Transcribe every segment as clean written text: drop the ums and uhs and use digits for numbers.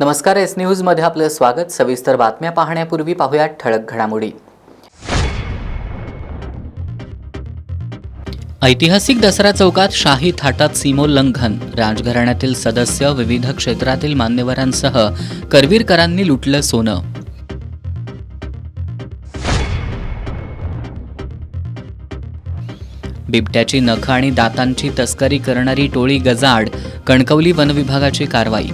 नमस्कार, S news मध्ये आपलं स्वागत। सविस्तर बातम्या पाहण्यापूर्वी पाहूया ठळक घडामोडी। ऐतिहासिक दसरा चौकात शाही थाटात सीमोल्लंघन, राजघराण्यातील सदस्य, विविध क्षेत्रातील मान्यवरांसह करवीरकरांनी लुटलं सोनं। बिबट्याची नखं आणि दातांची तस्करी करणारी टोळी गजाआड, कणकवली वनविभागाची कारवाई।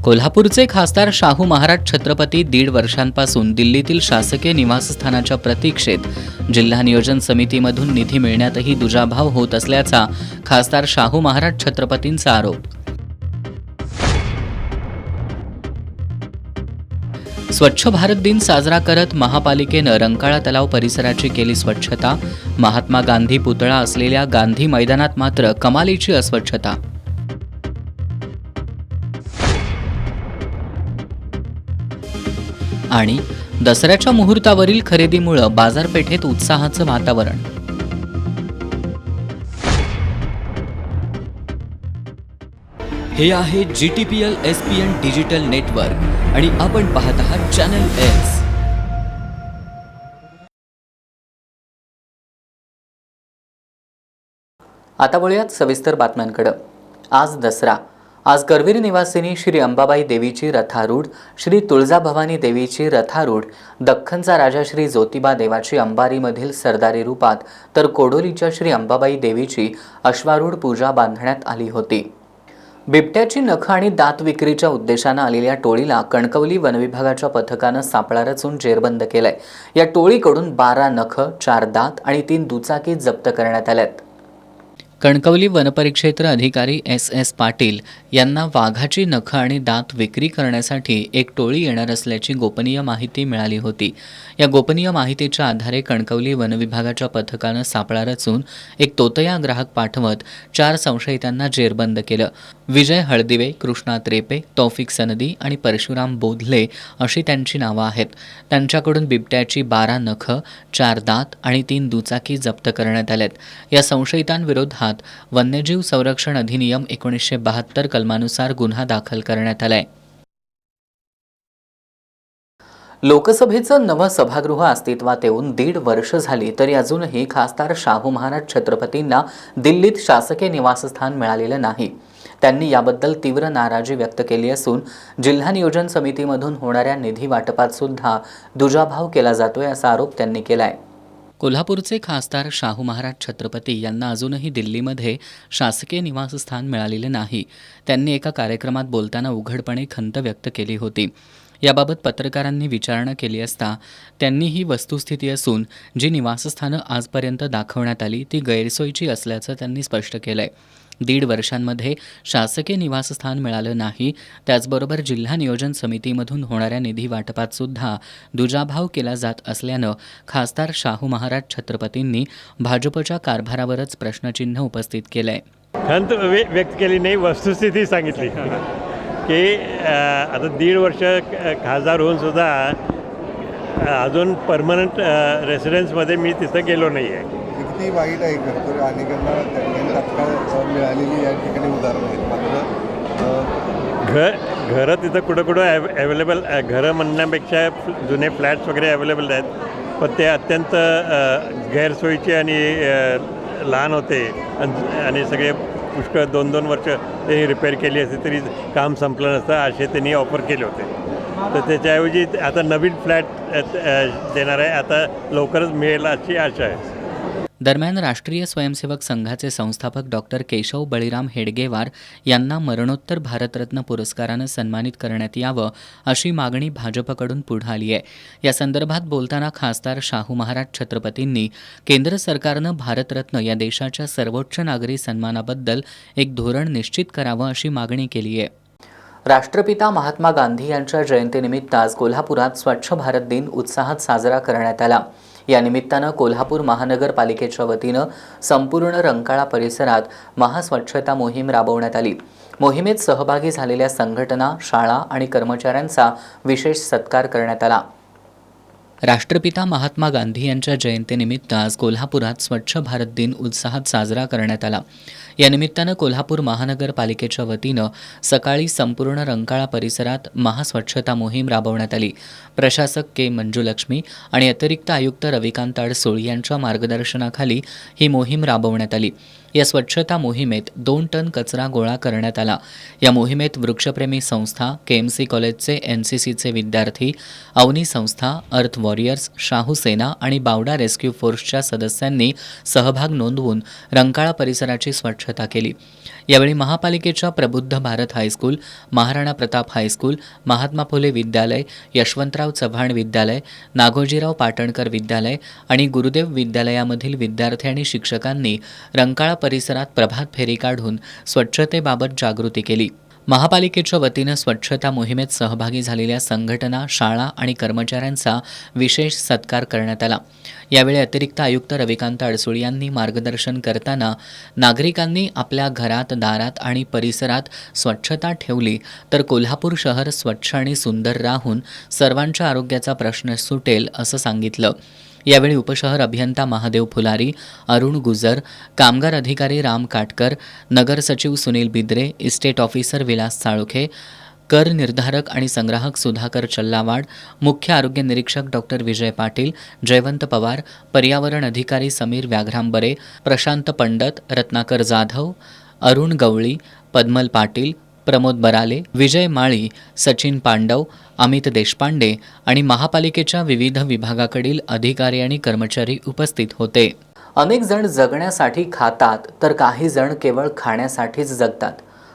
कोल्हापूरचे खासदार शाहू महाराज छत्रपती 1.5 वर्षांपासून दिल्लीतील शासकीय निवासस्थानाच्या प्रतीक्षेत जिल्हा नियोजन समितीमधून निधी मिळण्यातही दुजाभाव होत असल्याचा खासदार शाहू महाराज छत्रपतींचा आरोप। स्वच्छ भारत दिन साजरा करत महापालिकेनं रंकाळा तलाव परिसराची केली स्वच्छता। महात्मा गांधी पुतळा असलेल्या गांधी मैदानात मात्र कमालीची अस्वच्छता। आणि दसऱ्याच्या मुहूर्तावरील खरेदीमुळे बाजारपेठेत उत्साहाचं वातावरण। हे आहे GTPL SPN डिजिटल नेटवर्क आणि आपण पाहत आहात चॅनल एस। आता वळूयात सविस्तर बातम्यांकडे। आज दसरा। आज करवीर निवासिनी श्री अंबाबाई देवीची रथारूढ, श्री तुळजाभवानी देवीची रथारूढ, दख्खनचा राजा श्री ज्योतिबा देवाची अंबारीमधील सरदारी रूपात, तर कोडोलीच्या श्री अंबाबाई देवीची अश्वारूढ पूजा बांधण्यात आली होती। बिबट्याची नखं आणि दात विक्रीच्या उद्देशानं आलेल्या टोळीला कणकवली वनविभागाच्या पथकानं सापळा रचून जेरबंद केलंय। या टोळीकडून 12 नखं, 4 दात आणि 3 दुचाकी जप्त करण्यात आल्यात। कणकवली वनपरिक्षेत्र अधिकारी SS पाटील यांना वाघाची नखं आणि दात विक्री करण्यासाठी एक टोळी येणार असल्याची गोपनीय माहिती मिळाली होती। या गोपनीय माहितीच्या आधारे कणकवली वनविभागाच्या पथकानं सापळा रचून एक तोतया ग्राहक पाठवत 4 संशयितांना जेरबंद केलं। विजय हळदिवे, कृष्णा त्रेपे, तौफिक सनदी आणि परशुराम बोधले अशी त्यांची नावं आहेत। त्यांच्याकडून बिबट्याची 12 नखं, 4 दात आणि 3 दुचाकी जप्त करण्यात आल्यात। या संशयितांविरोधात वन्यजीव संरक्षण अधिनियम 1972 कलमानुसार गुन्हा दाखल करण्यात आलाय। लोकसभेचं नवं सभागृह अस्तित्वात येऊन 1.5 वर्ष झाली तरी अजूनही खासदार शाहू महाराज छत्रपतींना दिल्लीत शासकीय निवासस्थान मिळालेलं नाही। त्यांनी याबद्दल तीव्र नाराजी व्यक्त केली असून जिल्हा नियोजन समितीमधून होणाऱ्या निधी वाटपात सुद्धा दुजाभाव केला जातोय असा आरोप त्यांनी केलाय। कोल्हापूरचे खासदार शाहू महाराज छत्रपती यांना अजूनही दिल्लीमध्ये शासकीय निवासस्थान मिळालेले नाही। त्यांनी एका कार्यक्रमात बोलताना उघडपणे खंत व्यक्त केली होती। याबाबत पत्रकारांनी विचारणा केली असता त्यांनी ही वस्तुस्थिती असून जी निवासस्थानं आजपर्यंत दाखवण्यात आली ती गैरसोयीची असल्याचं त्यांनी स्पष्ट केलंय। 1.5 वर्षांमध्ये शासकीय निवासस्थान मिळालं नाही, त्याचबरोबर जिल्हा नियोजन समितीमधून होणाऱ्या निधी वाटपात सुद्धा दुजाभाव केला जात असल्यानं खासदार शाहू महाराज छत्रपतींनी भाजपच्या कारभारावरच प्रश्नचिन्ह उपस्थित केलंय। खंत व्यक्त केली नाही, वस्तुस्थिती सांगितली की आता 1.5 वर्ष खासदार होऊन सुद्धा अजून परमनंट रेसिडेन्समध्ये मी तिथं गेलो नाही आहे। किती वाईट आहे खरं आणि त्यांना तात्काळ मिळालेली या ठिकाणी उदाहरण आहेत। मात्र घरं तिथं कुठं अवेलेबल, घरं म्हणण्यापेक्षा जुने फ्लॅट्स वगैरे अवेलेबल आहेत, पण ते अत्यंत गैरसोयीचे आणि लहान होते आणि सगळे पुष्कळ 2-2 वर्ष त्यांनी रिपेअर केली असते तरी काम संपलं नसतं असे त्यांनी ऑफर केले होते। तर त्याच्याऐवजी आता नवीन फ्लॅट देणार आहे, आता लवकरच मिळेल अशी आशा आहे। दरम्यान राष्ट्रीय स्वयंसेवक संघाचे संस्थापक डॉक्टर केशव बळीराम हेडगेवार यांना मरणोत्तर भारतरत्न पुरस्कारानं सन्मानित करण्यात यावं अशी मागणी भाजपकडून पुढे आली आहे। या संदर्भात बोलताना खासदार शाहू महाराज छत्रपतींनी केंद्र सरकारनं भारतरत्न या देशाच्या सर्वोच्च नागरी सन्मानाबद्दल एक धोरण निश्चित करावं अशी मागणी केली आहे। राष्ट्रपिता महात्मा गांधी यांच्या जयंतीनिमित्त आज कोल्हापुरात स्वच्छ भारत दिन उत्साहात साजरा करण्यात आला। या निमित्तानं कोल्हापूर महानगरपालिकेच्या वतीनं संपूर्ण रंकाळा परिसरात महास्वच्छता मोहीम राबवण्यात आली। मोहिमेत सहभागी झालेल्या संघटना, शाळा आणि कर्मचाऱ्यांचा विशेष सत्कार करण्यात आला। राष्ट्रपिता महात्मा गांधी यांच्या जयंतीनिमित्त आज कोल्हापुरात स्वच्छ भारत दिन उत्साहात साजरा करण्यात आला. या निमित्तानं कोल्हापूर महानगरपालिकेच्या वतीनं सकाळी संपूर्ण रंकाळा परिसरात महास्वच्छता मोहीम राबवण्यात आली. प्रशासक के मंजुलक्ष्मी आणि अतिरिक्त आयुक्त रविकांत अडसूळ यांच्या मार्गदर्शनाखाली ही मोहीम राबवण्यात आली. या स्वच्छता मोहिमेत 2 टन कचरा गोळा करण्यात आला. या मोहिमेत वृक्षप्रेमी संस्था, केएमसी कॉलेजचे NCCचे विद्यार्थी, अवनी संस्था, अर्थ वॉरियर्स, शाहू सेना आणि बावडा रेस्क्यू फोर्सच्या सदस्यांनी सहभाग नोंदवून रंकाळा परिसराची स्वच्छता केली. यावेळी महापालिकेच्या प्रबुद्ध भारत हायस्कूल, महाराणा प्रताप हायस्कूल, महात्मा फुले विद्यालय, यशवंतराव चव्हाण विद्यालय, नागोजीराव पाटणकर विद्यालय आणि गुरुदेव विद्यालयामधील विद्यार्थी आणि शिक्षकांनी रंकाळा परिसरात प्रभात फेरी काढून स्वच्छतेबाबत जागृती केली. महापालिकेच्या वतीनं स्वच्छता मोहिमेत सहभागी झालेल्या संघटना, शाळा आणि कर्मचाऱ्यांचा विशेष सत्कार करण्यात आला. यावेळी अतिरिक्त आयुक्त रविकांत अडसूळ यांनी मार्गदर्शन करताना नागरिकांनी आपल्या घरात, दारात आणि परिसरात स्वच्छता ठेवली तर कोल्हापूर शहर स्वच्छ आणि सुंदर राहून सर्वांच्या आरोग्याचा प्रश्न सुटेल असं सांगितलं. यावेळी उपशहर अभियंता महादेव फुलारी, अरुण गुजर, कामगार अधिकारी राम काटकर, नगर सचिव सुनील बिद्रे, इस्टेट ऑफिसर विलास साळुखे, कर निर्धारक आणि संग्राहक सुधाकर चल्लावाड, मुख्य आरोग्य निरीक्षक डॉक्टर विजय पाटील, जयवंत पवार, पर्यावरण अधिकारी समीर व्याघ्रांबरे, प्रशांत पंडत, रत्नाकर जाधव, अरुण गवळी, पद्मल पाटील, प्रमोद बराले, विजय माळी, सचिन पांडव, अमित देशपांडे आणि महापालिकेच्या विविध विभागाकडील अधिकारी आणि कर्मचारी उपस्थित होते. अनेक जण जगण्यासाठी खातात तर काही जण केवळ खाण्यासाठीच जगतात.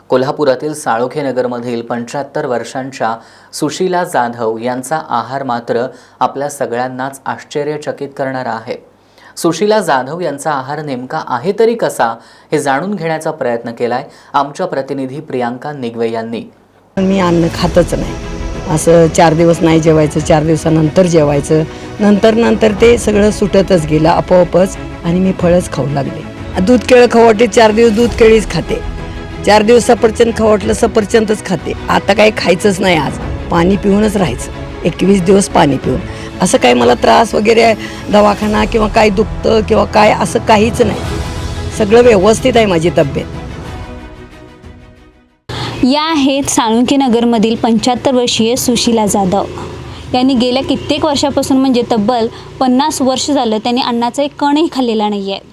कोल्हापुरातील साळोखे नगरमधील 75 वर्षांच्या सुशीला जाधव यांचा आहार मात्र आपल्या सगळ्यांनाच आश्चर्यचकित करणारा आहे. सुशीला जाधव यांचा आहार नेमका आहे तरी कसा हे जाणून घेण्याचा प्रयत्न केलाय आमच्या प्रतिनिधी प्रियांका निगवे यांनी. मी अन्न खातच नाही. असं 4 दिवस नाही जेवायचं, 4 दिवसानंतर जेवायचं, नंतर ते सगळं सुटतच गेलं आपोआपच आणि मी फळच खाऊ लागले. दूध केळं खाऊ वाटते, 4 दिवस दूध केळीच खाते, 4 दिवस सफरचंद खाऊ वाटलं सफरचंदच खाते. आता काही खायचंच नाही, आज पाणी पिऊनच राहायचं, 21 दिवस पाणी पिऊन. असं काही मला त्रास वगैरे दवाखाना किंवा काय दुखतं किंवा काय असं काहीच नाही. सगळं व्यवस्थित आहे माझी तब्येत. या आहेत साळुंखे नगरमधील 75 वर्षीय सुशीला जाधव. यांनी गेल्या कित्येक वर्षापासून म्हणजे तब्बल 50 वर्ष झालं त्यांनी अन्नाचा एक कणही खाल्लेला नाही आहे.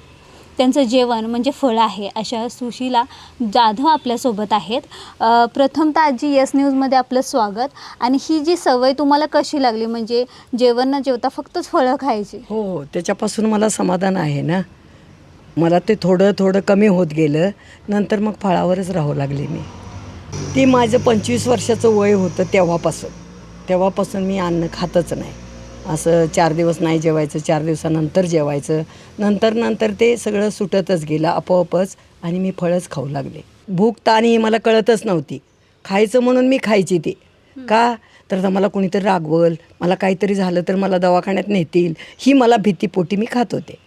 त्यांचं जेवण म्हणजे फळ आहे. अशा सुशीला जाधव आपल्यासोबत आहेत. प्रथमतः आजी येस न्यूजमध्ये आपलं स्वागत. आणि ही जी सवय तुम्हाला कशी लागली, म्हणजे जेवण न जेवता फक्तच फळं खायची? हो, त्याच्यापासून मला समाधान आहे ना. मला ते थोडं कमी होत गेलं, नंतर मग फळावरच राहू लागले मी. ती माझं 25 वर्षाचं वय होतं तेव्हापासून मी अन्न खातच नाही. असं 4 दिवस नाही जेवायचं, 4 दिवसानंतर जेवायचं, नंतर ते सगळं सुटतच गेलं आपोआपच आणि मी फळच खाऊ लागले. भूक ताण ही मला कळतच नव्हती. खायचं म्हणून मी खायची ती. का तर मला कोणीतरी रागवल, मला काहीतरी झालं तर मला दवाखान्यात नेतील, ही मला भीतीपोटी मी खात होते.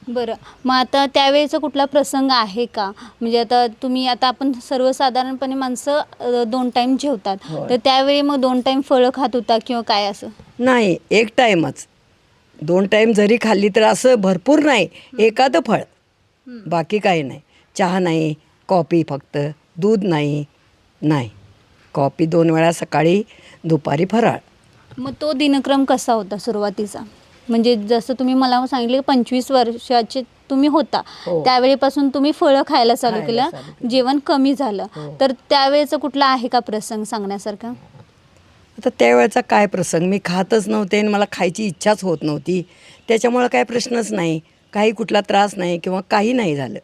बरं, मग आता त्यावेळेचा कुठला प्रसंग आहे का? म्हणजे आता आपण सर्वसाधारणपणे माणसं 2 टाईम जेवतात, तर त्यावेळी मग 2 टाईम फळं खात होता किंवा काय असं? नाही, 1 टाईमच. 2 टाईम जरी खाल्ली तर असं भरपूर नाही, एखादं फळ, बाकी काही नाही. चहा नाही, कॉफी फक्त, दूध नाही. कॉफी 2 वेळा सकाळी, दुपारी फराळ. मग तो दिनक्रम कसा होता सुरुवातीचा? म्हणजे जसं तुम्ही मला सांगितले 25 वर्षाचे तुम्ही होता, त्यावेळेपासून तुम्ही फळं खायला चालू केलं, जेवण कमी झालं, तर त्यावेळेचा कुठला आहे का प्रसंग सांगण्यासारखा? आता त्यावेळेचा काय प्रसंग, मी खातच नव्हते आणि मला खायची इच्छाच होत नव्हती, त्याच्यामुळं काय प्रश्नच नाही, काही कुठला त्रास नाही किंवा काही नाही झालं.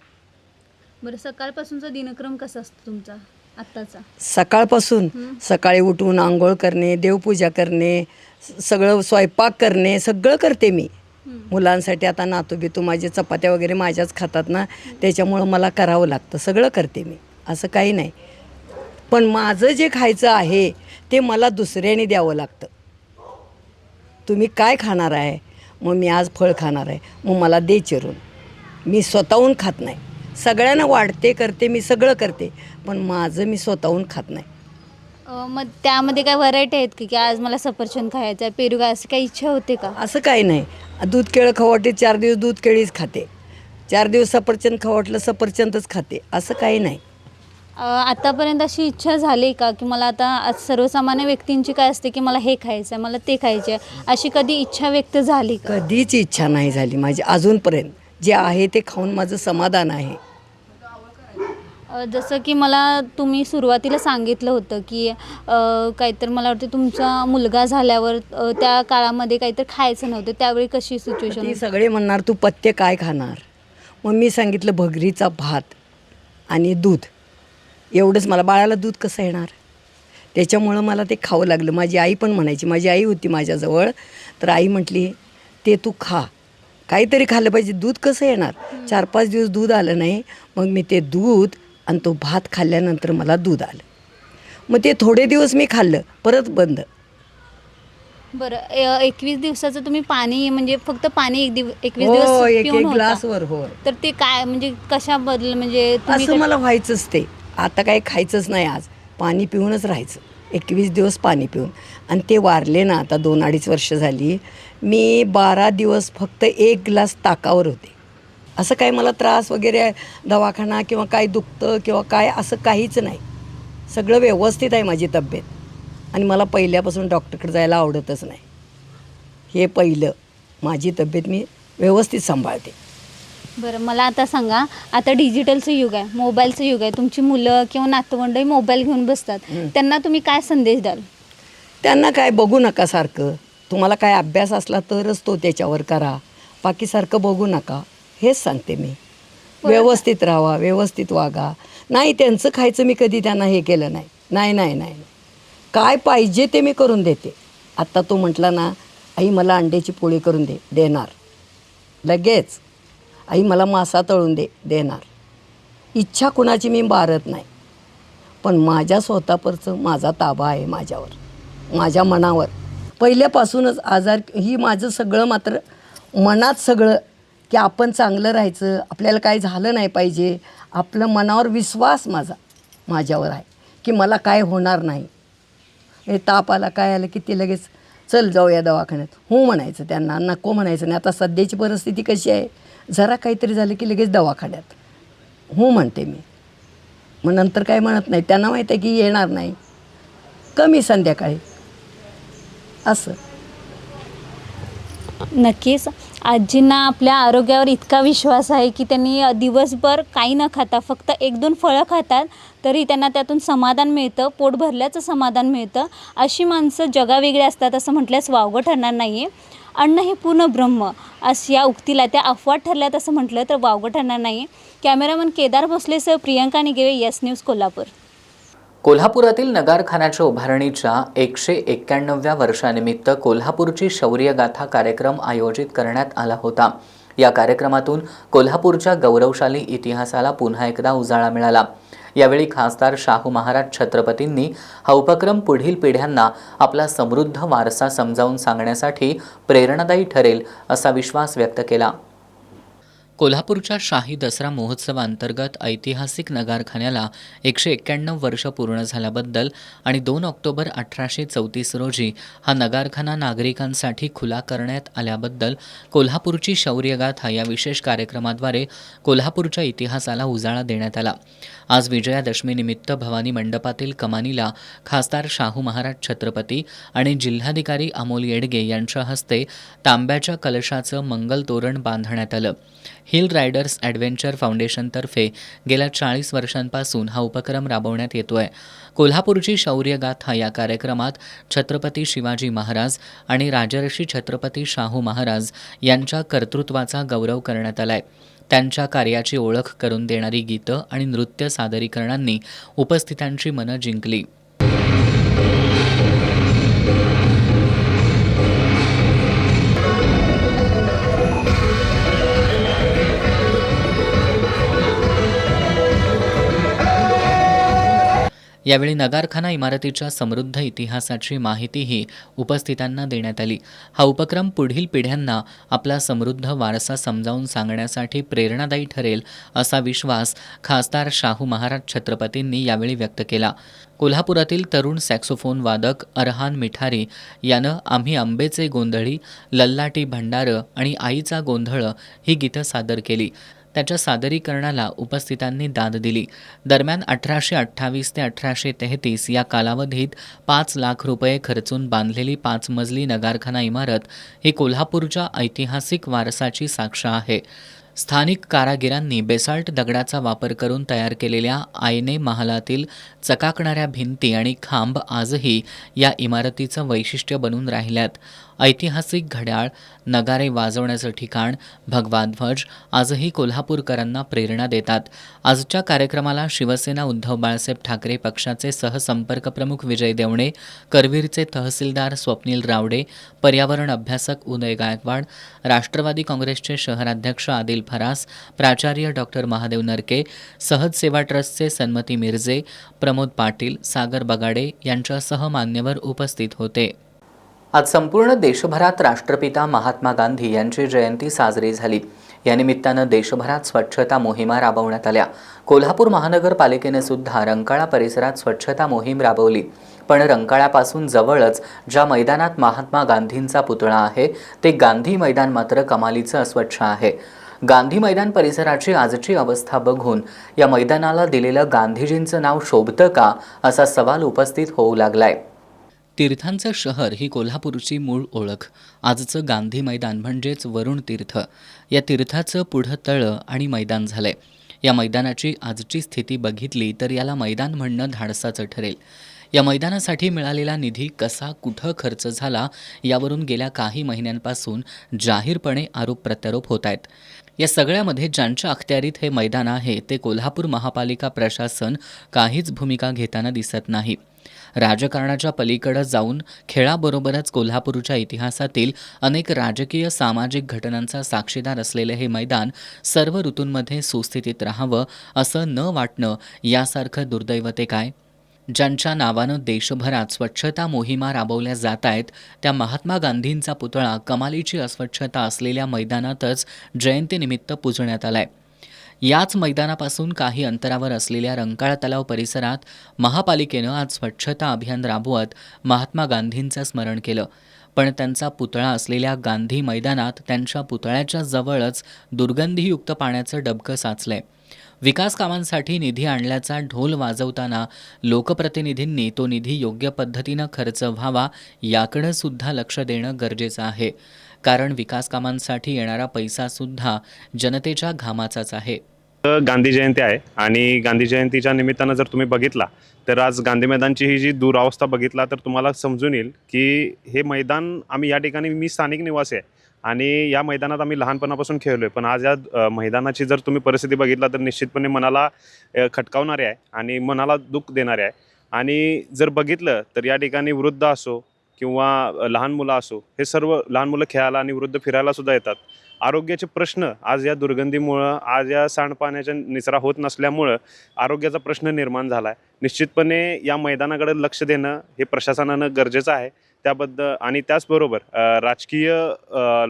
बरं, सकाळपासूनचा दिनक्रम कसा असतो तुमचा आत्ताचा? सकाळपासून सकाळी उठून आंघोळ करणे, देवपूजा करणे, सगळं स्वयंपाक करणे, सगळं करते मी. मुलांसाठी आता नातू बितू माझे चपात्या वगैरे माझ्याच खातात ना, त्याच्यामुळं मला करावं लागतं, सगळं करते मी, असं काही नाही. पण माझं जे खायचं आहे ते मला दुसऱ्याने द्यावं लागतं. तुम्ही काय खाणार आहे? मग मी आज फळ खाणार आहे, मग मला दे चिरून. मी स्वतःहून खात नाही. सगळ्यांना वाढते करते मी, सगळं करते, पण माझं मी स्वतःहून खात नाही. मग त्यामध्ये काय व्हरायटी आहेत की आज मला सफरचंद खायचं आहे, पेरू काय, असं काही इच्छा होते का? असं काही नाही. दूध केळं खाऊ वाटते 4 दिवस दूध केळीच खाते, 4 दिवस सफरचंद खाऊ वाटलं सफरचंदच खाते, असं काही नाही. आतापर्यंत अशी इच्छा झाली का की मला आता आज सर्वसामान्य व्यक्तींची काय असते की मला हे खायचं आहे, मला ते खायचं आहे, अशी कधी इच्छा व्यक्त झाली का? कधीच इच्छा नाही झाली माझी अजूनपर्यंत. जे आहे ते खाऊन माझं समाधान आहे. जसं की मला तुम्ही सुरुवातीला सांगितलं होतं की काहीतरी मला वाटतं तुमचा मुलगा झाल्यावर त्या काळामध्ये काहीतरी खायचं नव्हतं, त्यावेळी कशी सिच्युएशन? ती सगळे म्हणणार तू पथ्य काय खाणार. मग मी सांगितलं भगरीचा भात आणि दूध एवढंच. मला बाळाला दूध कसं येणार, त्याच्यामुळं मला ते खावं लागलं. माझी आई पण म्हणायची, माझी आई होती माझ्याजवळ, तर आई म्हटली ते तू खा, काहीतरी खाल्लं पाहिजे, दूध कसं येणार. 4-5 दिवस दूध आलं नाही. मग मी ते दूध आणि तो भात खाल्ल्यानंतर मला दूध आलं. मग ते थोडे दिवस मी खाल्लं, परत बंद. बरं, 21 दिवसाचं तुम्ही पाणी म्हणजे फक्त पाणी 21 हो, दिवस एक पिऊन होता. ग्लासवर. हो, तर ते काय म्हणजे कशाबद्दल म्हणजे तुम्ही असं मला व्हायचंच ते. आता काही खायचंच नाही, आज पाणी पिऊनच राहायचं. 21 दिवस पाणी पिऊन. आणि ते वारले ना, आता 2-2.5 वर्ष झाली. मी 12 दिवस फक्त 1 ग्लास ताकावर होते. असं काही मला त्रास वगैरे दवाखाना किंवा काय दुखतं किंवा काय असं काहीच नाही. सगळं व्यवस्थित आहे माझी तब्येत. आणि मला पहिल्यापासून डॉक्टरकडे जायला आवडतच नाही. हे पहिलं, माझी तब्येत मी व्यवस्थित सांभाळते. बरं, मला आता सांगा, आता डिजिटलचं युग आहे, मोबाईलचं युग आहे, तुमची मुलं किंवा नातवंडही मोबाईल घेऊन बसतात, त्यांना तुम्ही काय संदेश द्याल? त्यांना काय बघू नका सारखं. तुम्हाला काय अभ्यास असला तरच तो त्याच्यावर करा, बाकी सारखं बघू नका, हेच सांगते मी. व्यवस्थित राहा, व्यवस्थित वागा. नाही त्यांचं खायचं मी कधी त्यांना हे केलं नाही. नाही नाही नाही, काय पाहिजे ते मी करून देते. आत्ता तो म्हटला ना, आई मला अंड्याची पोळी करून दे, देणार लगेच. आई मला मासा तळून दे, देणार. इच्छा कुणाची मी बारत नाही. पण माझ्या स्वतःवरचं माझा ताबा आहे माझ्यावर, माझ्या मनावर. पहिल्यापासूनच आजार ही माझं सगळं मात्र मनात सगळं की आपण चांगलं राहायचं, आपल्याला काय झालं नाही पाहिजे. आपलं मनावर विश्वास माझ्यावर आहे की मला काय होणार नाही. हे ताप आला काय आलं की ते लगेच चल जाऊया दवाखान्यात, हो म्हणायचं त्यांना, नको म्हणायचं नाही. आता सध्याची परिस्थिती कशी आहे, जरा काहीतरी झालं की लगेच दवाखान्यात, हो म्हणते मी. मग नंतर काय म्हणत नाही. त्यांना माहीत आहे की येणार नाही, कमी संध्याकाळी असं. नक्कीच आजींना आपल्या आरोग्यावर इतका विश्वास आहे की त्यांनी दिवसभर काही न खाता फक्त 1-2 फळं खातात तरी त्यांना त्यातून समाधान मिळतं, पोट भरल्याचं समाधान मिळतं. अशी माणसं जगावेगळी असतात असं म्हटल्यास वावगं ठरणार नाही आहे. अन्न हे पूर्ण ब्रह्म असं या उक्तीला त्या अफवा ठरल्यात असं म्हटलं तर वावगं ठरणार नाही आहे. कॅमेरामन केदार भोसलेसह प्रियंका निगेवे, येस न्यूज, कोल्हापूर. कोल्हापुरातील नगारखान्याच्या उभारणीच्या 191व्या वर्षानिमित्त कोल्हापूरची शौर्यगाथा कार्यक्रम आयोजित करण्यात आला होता. या कार्यक्रमातून कोल्हापूरच्या गौरवशाली इतिहासाला पुन्हा एकदा उजाळा मिळाला. यावेळी खासदार शाहू महाराज छत्रपतींनी हा उपक्रम पुढील पिढ्यांना आपला समृद्ध वारसा समजावून सांगण्यासाठी प्रेरणादायी ठरेल असा विश्वास व्यक्त केला. कोल्हापूरच्या शाही दसरा महोत्सवाअंतर्गत ऐतिहासिक नगारखान्याला 191 वर्ष पूर्ण झाल्याबद्दल आणि 2 ऑक्टोबर 1834 रोजी हा नगारखाना नागरिकांसाठी खुला करण्यात आल्याबद्दल कोल्हापूरची शौर्यगाथा या विशेष कार्यक्रमाद्वारे कोल्हापूरच्या इतिहासाला उजाळा देण्यात आला. आज विजयादशमीनिमित्त भवानी मंडपातील कमानीला खासदार शाहू महाराज छत्रपती आणि जिल्हाधिकारी अमोल येडगे यांच्या हस्ते तांब्याच्या कलशाचं मंगल तोरण बांधण्यात आलं. हिल रायडर्स ॲडव्हेंचर फाउंडेशनतर्फे गेल्या 40 वर्षांपासून हा उपक्रम राबवण्यात येतोय. कोल्हापूरची शौर्यगाथा या कार्यक्रमात छत्रपती शिवाजी महाराज आणि राजर्षी छत्रपती शाहू महाराज यांच्या कर्तृत्वाचा गौरव करण्यात आलाय. त्यांच्या कार्याची ओळख करून देणारी गीतं आणि नृत्य सादरीकरणांनी उपस्थितांची मनं जिंकली. यावेळी नगारखाना इमारतीच्या समृद्ध इतिहासाची माहितीही उपस्थितांना देण्यात आली. हा उपक्रम पुढील पिढ्यांना आपला समृद्ध वारसा समजावून सांगण्यासाठी प्रेरणादायी ठरेल असा विश्वास खासदार शाहू महाराज छत्रपतींनी यावेळी व्यक्त केला. कोल्हापुरातील तरुण सॅक्सोफोन वादक अरहान मिठारी यानं आम्ही आंबेचे गोंधळी, लल्लाटी भंडारं आणि आईचा गोंधळ ही गीतं सादर केली. त्याच्या सादरीकरणाला उपस्थितांनी दाद दिली. दरम्यान 1828 ते 1833 या कालावधीत 5 लाख रुपये खर्चून बांधलेली 5 मजली नगारखाना इमारत ही कोल्हापूरच्या ऐतिहासिक वारसाची साक्ष आहे. स्थानिक कारागिरांनी बेसाल्ट दगडाचा वापर करून तयार केलेल्या आयने महालातील चकाकणाऱ्या भिंती आणि खांब आजही या इमारतीचं वैशिष्ट्य बनून राहिल्यात. ऐतिहासिक घड्याळ, नगारे वाजवण्याचं ठिकाण, भगवा ध्वज आजही कोल्हापूरकरांना प्रेरणा देतात. आजच्या कार्यक्रमाला शिवसेना उद्धव बाळासाहेब ठाकरे पक्षाचे सहसंपर्क प्रमुख विजय देवणे, करवीरचे तहसीलदार स्वप्नील रावडे, पर्यावरण अभ्यासक उदय गायकवाड, राष्ट्रवादी काँग्रेसचे शहराध्यक्ष आदिल फरास, प्राचार्य डॉक्टर महादेव नरके, सहज सेवा ट्रस्टचे सन्मती मिरजे, प्रमोद पाटील, सागर बगाडे यांच्यासह मान्यवर उपस्थित होते. आज संपूर्ण देशभरात राष्ट्रपिता महात्मा गांधी यांची जयंती साजरी झाली. या निमित्तानं देशभरात स्वच्छता मोहिमा राबवण्यात आल्या. कोल्हापूर महानगरपालिकेने सुद्धा रंकाळा परिसरात स्वच्छता मोहीम राबवली. पण रंकाळ्यापासून जवळच ज्या मैदानात महात्मा गांधींचा पुतळा आहे ते गांधी मैदान मात्र कमालीचं अस्वच्छ आहे. गांधी मैदान परिसराची आजची अवस्था बघून या मैदानाला दिलेलं गांधीजींचं नाव शोभतं का असा सवाल उपस्थित होऊ लागलाय. तीर्थांचं शहर ही कोल्हापूरची मूळ ओळख. आजचं गांधी मैदान म्हणजेच वरुण तीर्थ. या तीर्थाचं पुढं तळं आणि मैदान झालंय. या मैदानाची आजची स्थिती बघितली तर याला मैदान म्हणणं धाडसाचं ठरेल. या मैदानासाठी मिळालेला निधी कसा कुठं खर्च झाला यावरून गेल्या काही महिन्यांपासून जाहीरपणे आरोप प्रत्यारोप होत आहेत. या सगळ्यामध्ये ज्यांच्या अखत्यारीत हे मैदान आहे ते कोल्हापूर महापालिका प्रशासन काहीच भूमिका घेताना दिसत नाही. राजकारणाच्या पलीकडे जाऊन खेळाबरोबरच कोल्हापूरच्या इतिहासातील अनेक राजकीय सामाजिक घटनांचा साक्षीदार असलेले हे मैदान सर्व ऋतूंमध्ये सुस्थितीत राहावं असं न वाटणं यासारखं दुर्दैव ते काय. ज्यांच्या नावानं देशभरात स्वच्छता मोहिमा राबवल्या जात आहेत त्या महात्मा गांधींचा पुतळा कमालीची अस्वच्छता असलेल्या मैदानातच जयंतीनिमित्त पुजण्यात आलाय. याच मैदानापासून काही अंतरावर असलेल्या रंकाळा तलाव परिसरात महापालिकेनं आज स्वच्छता अभियान राबवत महात्मा गांधींचं स्मरण केलं. पण त्यांचा पुतळा असलेल्या गांधी मैदानात त्यांच्या पुतळ्याच्या जवळच दुर्गंधीयुक्त पाण्याचं डबकं साचलंय. विकास कामांसाठी निधी आणल्याचा ढोल वाजवताना लोकप्रतिनिधींनी तो निधी योग्य पद्धतीनं खर्च व्हावा याकडे सुद्धा लक्ष देणं गरजेचं आहे. कारण विकास कामांसाठी येणारा पैसासुद्धा जनतेच्या घामाचाच आहे. गांधी जयंती आहे आणि गांधी जयंतीच्या निमित्तानं जर तुम्ही बघितला तर आज गांधी मैदानची ही जी दुरावस्था बघितला तर तुम्हाला समजून येईल की हे मैदान आम्ही या ठिकाणी मी स्थानिक निवासी आहे आणि या मैदानात आम्ही लहानपणापासून खेळलो आहे. पण आज या मैदानाची जर तुम्ही परिस्थिती बघितला तर निश्चितपणे मनाला खटकावणारी आहे आणि मनाला दुःख देणारे आहे. आणि जर बघितलं तर या ठिकाणी वृद्ध असो किंवा लहान मुलं असो हे सर्व लहान मुलं खेळायला आणि वृद्ध फिरायला सुद्धा येतात. आरोग्याचे प्रश्न आज या दुर्गंधीमुळं आज या सांडपाण्याचा निचरा होत नसल्यामुळं आरोग्याचा प्रश्न निर्माण झाला आहे. निश्चितपणे या मैदानाकडे लक्ष देणं हे प्रशासनानं गरजेचं आहे. त्याबद्दल आणि त्याचबरोबर राजकीय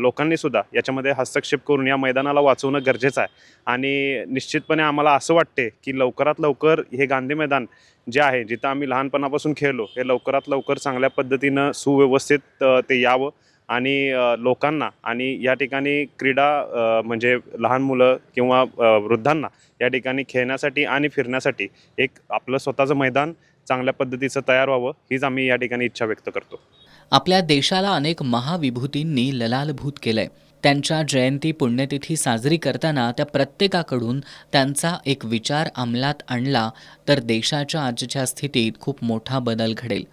लोकांनी सुद्धा याच्यामध्ये हस्तक्षेप करून या मैदानाला वाचवणं गरजेचं आहे. आणि निश्चितपणे आम्हाला असं वाटते की लवकरात लवकर हे गांधी मैदान जे आहे जिथं आम्ही लहानपणापासून खेळलो हे लवकरात लवकर चांगल्या पद्धतीनं सुव्यवस्थित ते यावं आणि लोकांना आणि या ठिकाणी क्रीडा म्हणजे लहान मुलं किंवा वृद्धांना या ठिकाणी खेळण्यासाठी आणि फिरण्यासाठी एक आपलं स्वतःचं मैदान चांगल्या पद्धतीचं तयार व्हावं हीच आम्ही या ठिकाणी इच्छा व्यक्त करतो. आपल्या देशाला अनेक महाविभूतींनी ललालभूत केलंय. त्यांच्या जयंती पुण्यतिथी साजरी करताना त्या प्रत्येकाकडून त्यांचा एक विचार अंमलात आणला तर देशाच्या आजच्या स्थितीत खूप मोठा बदल घडेल.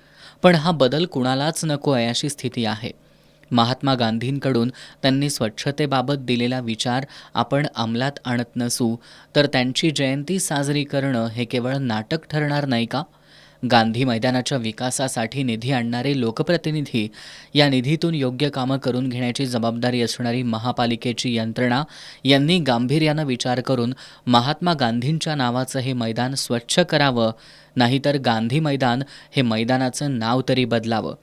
पण हा बदल कुणालाच नको आहे अशी स्थिती आहे. महात्मा गांधींकडून त्यांनी स्वच्छतेबाबत दिलेला विचार आपण अंमलात आणत नसू तर त्यांची जयंती साजरी करणं हे केवळ नाटक ठरणार नाही का. गांधी मैदानाच्या विकासासाठी निधी आणणारे लोकप्रतिनिधी या निधीतून योग्य कामं करून घेण्याची जबाबदारी असणारी महापालिकेची यंत्रणा यांनी गांभीर्यानं विचार करून महात्मा गांधींच्या नावाचं हे मैदान स्वच्छ करावं, नाहीतर गांधी मैदान हे मैदानाचं नाव तरी बदलावं.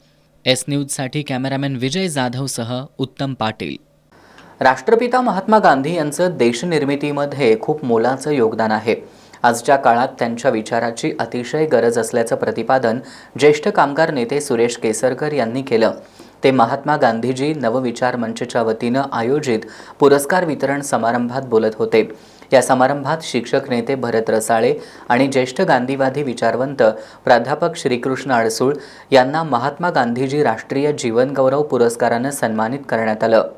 एस न्यूजसाठी कॅमेरामॅन विजय जाधवसह उत्तम पाटील. राष्ट्रपिता महात्मा गांधी यांचं देशनिर्मितीमध्ये खूप मोलाचं योगदान आहे. आजच्या काळात त्यांच्या विचाराची अतिशय गरज असल्याचं प्रतिपादन ज्येष्ठ कामगार नेते सुरेश केसरकर यांनी केलं. ते महात्मा गांधीजी नवविचार मंचच्या वतीनं आयोजित पुरस्कार वितरण समारंभात बोलत होते. या समारंभात शिक्षक नेते भरत रसाळे आणि ज्येष्ठ गांधीवादी विचारवंत प्राध्यापक श्रीकृष्ण अडसूळ यांना महात्मा गांधीजी राष्ट्रीय जीवनगौरव पुरस्कारानं सन्मानित करण्यात आलं.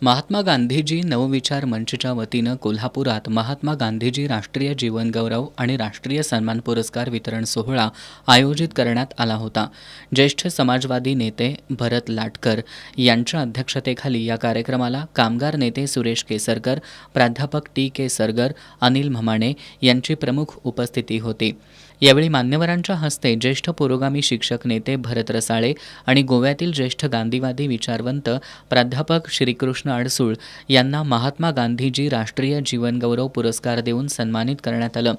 महात्मा गांधीजी नवविचार मंचच्या वतीनं कोल्हापुरात महात्मा गांधीजी राष्ट्रीय जीवनगौरव आणि राष्ट्रीय सन्मान पुरस्कार वितरण सोहळा आयोजित करण्यात आला होता. ज्येष्ठ समाजवादी नेते भरत लाटकर यांच्या अध्यक्षतेखाली या कार्यक्रमाला कामगार नेते सुरेश केसरकर, प्राध्यापक TK सरगर, अनिल म्हमाणे यांची प्रमुख उपस्थिती होती. यावेळी मान्यवरांच्या हस्ते ज्येष्ठ पुरोगामी शिक्षक नेते भरत रसाळे आणि गोव्यातील ज्येष्ठ गांधीवादी विचारवंत प्राध्यापक श्रीकृष्ण अडसूळ यांना महात्मा गांधीजी राष्ट्रीय जीवनगौरव पुरस्कार देऊन सन्मानित करण्यात आलं.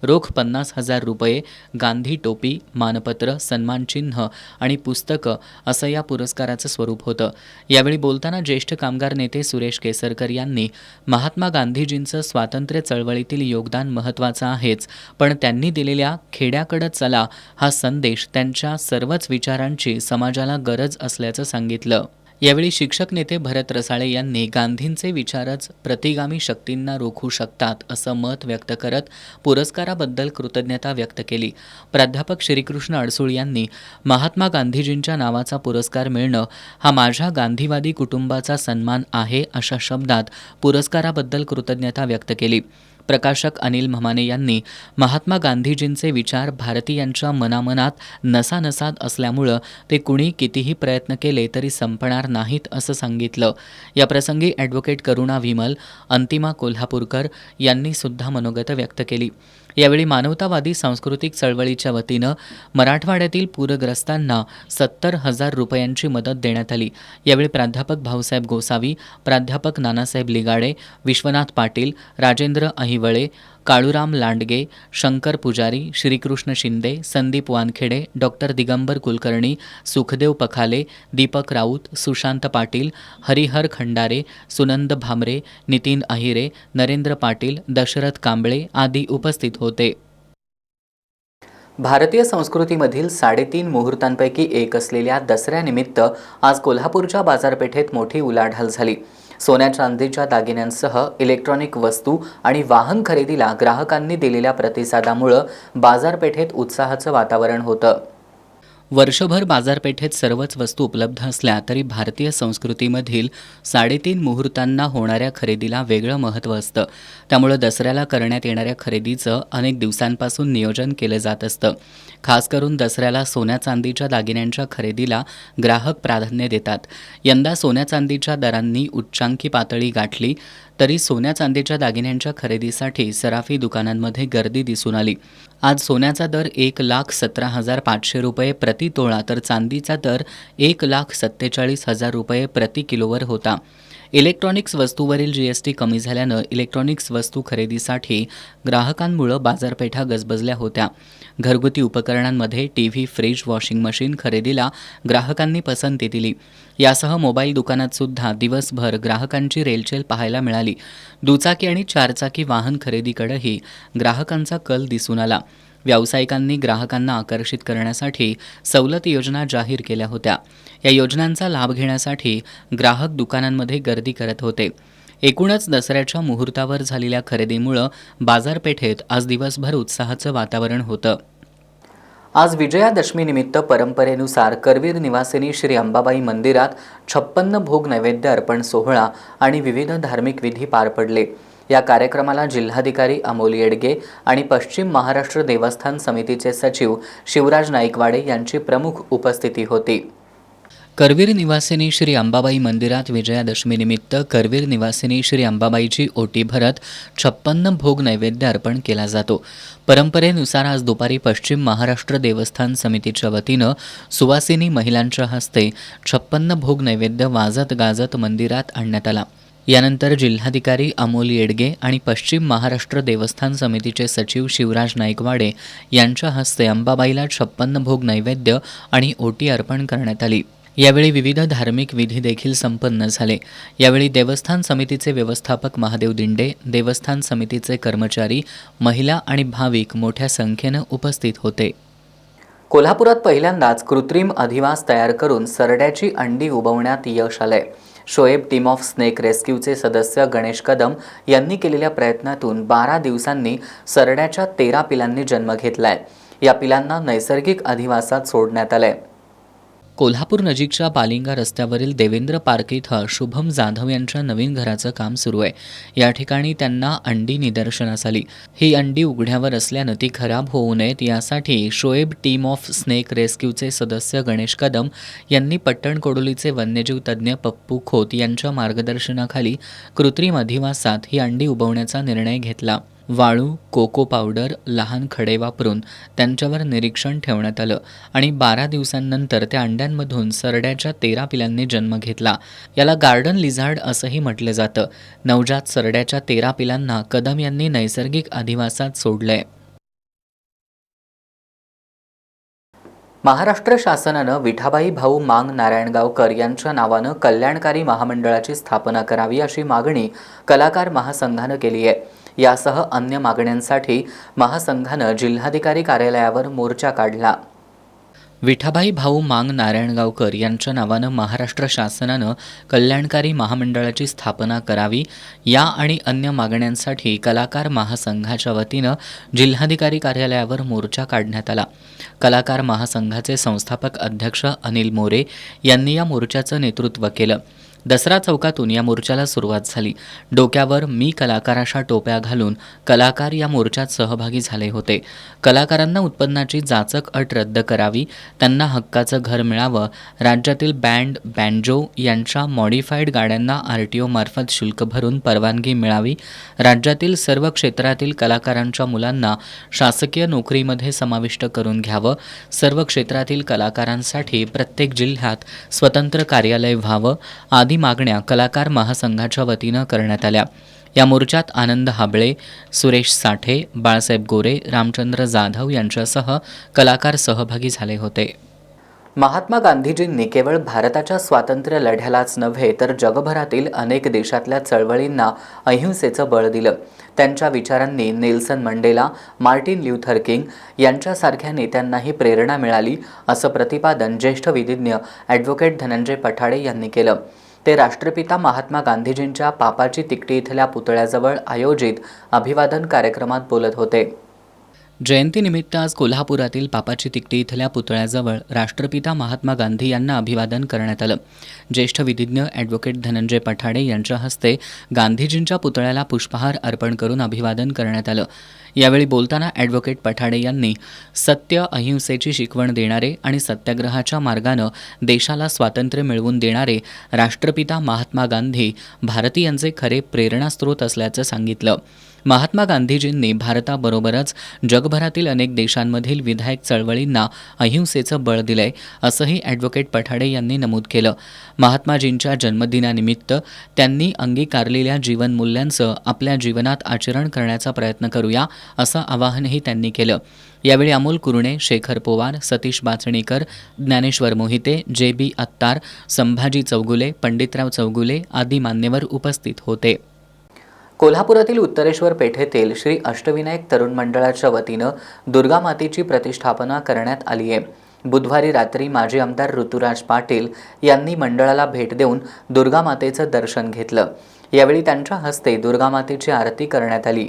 रोख 50,000 रुपये, गांधी टोपी, मानपत्र, सन्मानचिन्ह आणि पुस्तकं असं या पुरस्काराचं स्वरूप होतं. यावेळी बोलताना ज्येष्ठ कामगार नेते सुरेश केसरकर यांनी महात्मा गांधीजींचं स्वातंत्र्य चळवळीतील योगदान महत्त्वाचं आहेच, पण त्यांनी दिलेल्या खेड्याकडं चला हा संदेश त्यांच्या सर्वच विचारांची समाजाला गरज असल्याचं सांगितलं. यावेळी शिक्षक नेते भरत रसाळे यांनी गांधींचे विचारच प्रतिगामी शक्तींना रोखू शकतात असं मत व्यक्त करत पुरस्काराबद्दल कृतज्ञता व्यक्त केली. प्राध्यापक श्रीकृष्ण अडसूळ यांनी महात्मा गांधीजींच्या नावाचा पुरस्कार मिळणं हा माझ्या गांधीवादी कुटुंबाचा सन्मान आहे अशा शब्दात पुरस्काराबद्दल कृतज्ञता व्यक्त केली. प्रकाशक अनिल म्हमाणे यांनी महात्मा गांधीजींचे विचार भारतीयांच्या मनामनात नसानसात असल्यामुळं ते कुणी कितीही प्रयत्न केले तरी संपणार नाहीत असं सांगितलं. याप्रसंगी ॲडव्होकेट करुणा विमल, अंतिमा कोल्हापूरकर यांनी सुद्धा मनोगत व्यक्त केली. यावेळी मानवतावादी सांस्कृतिक चळवळीच्या वतीनं मराठवाड्यातील पूरग्रस्तांना 70,000 रुपयांची मदत देण्यात आली. यावेळी प्राध्यापक भाऊसाहेब गोसावी, प्राध्यापक नानासाहेब लिगाडे, विश्वनाथ पाटील, राजेंद्र अहिवळे, काळूराम लांडगे, शंकर पुजारी, श्रीकृष्ण शिंदे, संदीप वानखेडे, डॉक्टर दिगंबर कुलकर्णी, सुखदेव पखाले, दीपक राऊत, सुशांत पाटील, हरिहर खंडारे, सुनंद भामरे, नितीन अहिरे, नरेंद्र पाटील, दशरथ कांबळे आदी उपस्थित होते. भारतीय संस्कृतीमधील 3.5 मुहूर्तांपैकी एक असलेल्या दसऱ्यानिमित्त आज कोल्हापूरच्या बाजारपेठेत मोठी उलाढाल झाली. सोन्या चांदीच्या दागिन्यांसह इलेक्ट्रॉनिक वस्तू आणि वाहन खरेदीला ग्राहकांनी दिलेल्या प्रतिसादामुळं बाजारपेठेत उत्साहाचं वातावरण होतं. वर्षभर बाजारपेठेत सर्वच वस्तू उपलब्ध असल्या तरी भारतीय संस्कृतीमधील 3.5 मुहूर्तांना होणाऱ्या खरेदीला वेगळं महत्त्व असतं. त्यामुळं दसऱ्याला करण्यात येणाऱ्या खरेदीचं अनेक दिवसांपासून नियोजन केलं जात असतं. खास करून दसऱ्याला सोन्या चांदीच्या दागिन्यांच्या खरेदीला ग्राहक प्राधान्य देतात. यंदा सोन्या चांदीच्या दरांनी उच्चांकी पातळी गाठली तरी सोन्या चांदीच्या दागिन्यांच्या खरेदीसाठी सराफी दुकानांमध्ये गर्दी दिसून आली. आज सोन्याचा दर 1,17,500 रुपये प्रति तोळा तर चांदीचा दर 1,47,000 रुपये प्रति किलोवर होता. इलेक्ट्रॉनिक्स वस्तूवरील GST कमी झाल्यानं इलेक्ट्रॉनिक्स वस्तू खरेदीसाठी ग्राहकांमुळं बाजारपेठा गजबजल्या होत्या. घरगुती उपकरणांमध्ये TV, फ्रीज, वॉशिंग मशीन खरेदीला ग्राहकांनी पसंती दिली. यासह मोबाईल दुकानात सुद्धा दिवसभर ग्राहकांची रेलचेल पाहायला मिळाली. दुचाकी आणि चारचाकी वाहन खरेदीकडेही ग्राहकांचा कल दिसून आला. व्यावसायिकांनी ग्राहकांना आकर्षित करण्यासाठी सवलत योजना जाहीर केल्या होत्या. या योजनांचा लाभ घेण्यासाठी ग्राहक दुकानांमध्ये गर्दी करत होते. एकूणच दसऱ्याच्या मुहूर्तावर झालेल्या खरेदीमुळं बाजारपेठेत आज दिवसभर उत्साहाचं वातावरण होतं. आज विजयादशमीनिमित्त परंपरेनुसार करवीर निवासिनी श्री अंबाबाई मंदिरात 56 भोग नैवेद्य अर्पण सोहळा आणि विविध धार्मिक विधी पार पडले. या कार्यक्रमाला जिल्हाधिकारी अमोल येडगे आणि पश्चिम महाराष्ट्र देवस्थान समितीचे सचिव शिवराज नाईकवाडे यांची प्रमुख उपस्थिती होती. करवीर निवासिनी श्री अंबाबाई मंदिरात विजयादशमीनिमित्त करवीर निवासिनी श्री अंबाबाईची ओटी भरत 56 भोग नैवेद्य अर्पण केला जातो. परंपरेनुसार आज दुपारी पश्चिम महाराष्ट्र देवस्थान समितीच्या वतीनं सुवासिनी महिलांच्या हस्ते 56 भोग नैवेद्य वाजत गाजत मंदिरात आणण्यात आला. यानंतर जिल्हाधिकारी अमोल येडगे आणि पश्चिम महाराष्ट्र देवस्थान समितीचे सचिव शिवराज नाईकवाडे यांच्या हस्ते अंबाबाईला 56 भोग नैवेद्य आणि ओटी अर्पण करण्यात आली. यावेळी विविध धार्मिक विधी देखील संपन्न झाले. यावेळी देवस्थान समितीचे व्यवस्थापक महादेव दिंडे, देवस्थान समितीचे कर्मचारी, महिला आणि भाविक मोठ्या संख्येनं उपस्थित होते. कोल्हापुरात पहिल्यांदाच कृत्रिम अधिवास तयार करून सरड्याची अंडी उबवण्यात यश आलंय. शोएब टीम ऑफ स्नेक रेस्क्यूचे सदस्य गणेश कदम यांनी केलेल्या प्रयत्नातून 12 दिवसांनी सरड्याच्या 13 पिलांनी जन्म घेतलाय. या पिलांना नैसर्गिक अधिवासात सोडण्यात आलंय. कोल्हापूर नजीकच्या पालिंगा रस्त्यावरील देवेंद्र पार्क इथं शुभम जाधव यांच्या नवीन घराचं काम सुरू आहे. या ठिकाणी त्यांना अंडी निदर्शनास आली. ही अंडी उघड्यावर असल्यानं ती खराब होऊ नयेत यासाठी शोएब टीम ऑफ स्नेक रेस्क्यूचे सदस्य गणेश कदम यांनी पट्टण कोडोलीचे वन्यजीव तज्ज्ञ पप्पू खोत यांच्या मार्गदर्शनाखाली कृत्रिम अधिवासात ही अंडी उबवण्याचा निर्णय घेतला. वाळू, कोको पावडर, लहान खडे वापरून त्यांच्यावर निरीक्षण ठेवण्यात आलं आणि 12 दिवसांनंतर त्या अंड्यांमधून सरड्याच्या 13 पिलांनी जन्म घेतला. याला गार्डन लिझार्ड असंही म्हटलं जातं. नवजात सरड्याच्या 13 पिलांना कदम यांनी नैसर्गिक अधिवासात सोडलंय. महाराष्ट्र शासनानं विठाबाई भाऊ मांग नारायणगावकर यांच्या नावानं कल्याणकारी महामंडळाची स्थापना करावी अशी मागणी कलाकार महासंघानं केली आहे. यासह अन्य मागण्यांसाठी महासंघानं जिल्हाधिकारी कार्यालयावर मोर्चा काढला. विठाबाई भाऊ मांग नारायणगावकर यांच्या नावानं महाराष्ट्र शासनानं कल्याणकारी महामंडळाची स्थापना करावी या आणि अन्य मागण्यांसाठी कलाकार महासंघाच्या वतीनं जिल्हाधिकारी कार्यालयावर मोर्चा काढण्यात आला. कलाकार महासंघाचे संस्थापक अध्यक्ष अनिल मोरे यांनी या मोर्चाचं नेतृत्व केलं. दसरा चौकातून या मोर्चाला सुरुवात झाली. डोक्यावर मी कलाकार अशा टोप्या घालून कलाकार या मोर्चात सहभागी झाले होते. कलाकारांना उत्पन्नाची जाचक अट रद्द करावी, त्यांना हक्काचं घर मिळावं, राज्यातील बँड, बँजो यांच्या मॉडिफाईड गाड्यांना RTO मार्फत शुल्क भरून परवानगी मिळावी, राज्यातील सर्व क्षेत्रातील कलाकारांच्या मुलांना शासकीय नोकरीमध्ये समाविष्ट करून घ्यावं, सर्व क्षेत्रातील कलाकारांसाठी प्रत्येक जिल्ह्यात स्वतंत्र कार्यालय व्हावं आदी मागण्या कलाकार महासंघाच्या वतीनं करण्यात आल्या. या मोर्चात आनंद हाबळे, सुरेश साठे, बाळासाहेब गोरे, रामचंद्र जाधव यांच्यासह कलाकार सहभागी झाले होते. महात्मा गांधीजींनी केवळ भारताच्या स्वातंत्र्य लढ्यालाच नव्हे तर जगभरातील अनेक देशातल्या चळवळींना अहिंसेचं बळ दिलं. त्यांच्या विचारांनी नेल्सन मंडेला, मार्टिन ल्यूथर किंग यांच्यासारख्या नेत्यांनाही प्रेरणा मिळाली असं प्रतिपादन ज्येष्ठ विधिज्ञ ॲडव्होकेट धनंजय पठाडे यांनी केलं. ते राष्ट्रपिता महात्मा गांधीजींच्या पापाची तिकटी इथल्या पुतळ्याजवळ आयोजित अभिवादन कार्यक्रमात बोलत होते. जयंतीनिमित्त आज कोल्हापुरातील पापाची तिकटी इथल्या पुतळ्याजवळ राष्ट्रपिता महात्मा गांधी यांना अभिवादन करण्यात आलं. ज्येष्ठ विधिज्ञ ॲडव्होकेट धनंजय पठाडे यांच्या हस्ते गांधीजींच्या पुतळ्याला पुष्पहार अर्पण करून अभिवादन करण्यात आलं. यावेळी बोलताना ॲडव्होकेट पठाडे यांनी सत्य, अहिंसेची शिकवण देणारे आणि सत्याग्रहाच्या मार्गानं देशाला स्वातंत्र्य मिळवून देणारे राष्ट्रपिता महात्मा गांधी भारतीयांचे खरे प्रेरणास्रोत असल्याचं सांगितलं. महात्मा गांधीजींनी भारताबरोबरच जगभरातील अनेक देशांमधील विधायक चळवळींना अहिंसेचं बळ दिलंय असंही ॲडव्होकेट पठाडे यांनी नमूद केलं. महात्माजींच्या जन्मदिनानिमित्त त्यांनी अंगीकारलेल्या जीवनमूल्यांचं आपल्या जीवनात आचरण करण्याचा प्रयत्न करूया असं आवाहनही त्यांनी केलं. यावेळी अमोल कुरणे, शेखर पोवार, सतीश बाचणीकर, ज्ञानेश्वर मोहिते, JB अत्तार, संभाजी चौगुले, पंडितराव चौगुले आदी मान्यवर उपस्थित होते. कोल्हापुरातील उत्तरेश्वर पेठेतील श्री अष्टविनायक तरुण मंडळाच्या वतीनं दुर्गामातेची प्रतिष्ठापना करण्यात आली आहे. बुधवारी रात्री माजी आमदार ऋतुराज पाटील यांनी मंडळाला भेट देऊन दुर्गामातेचं दर्शन घेतलं. यावेळी त्यांच्या हस्ते दुर्गामातेची आरती करण्यात आली.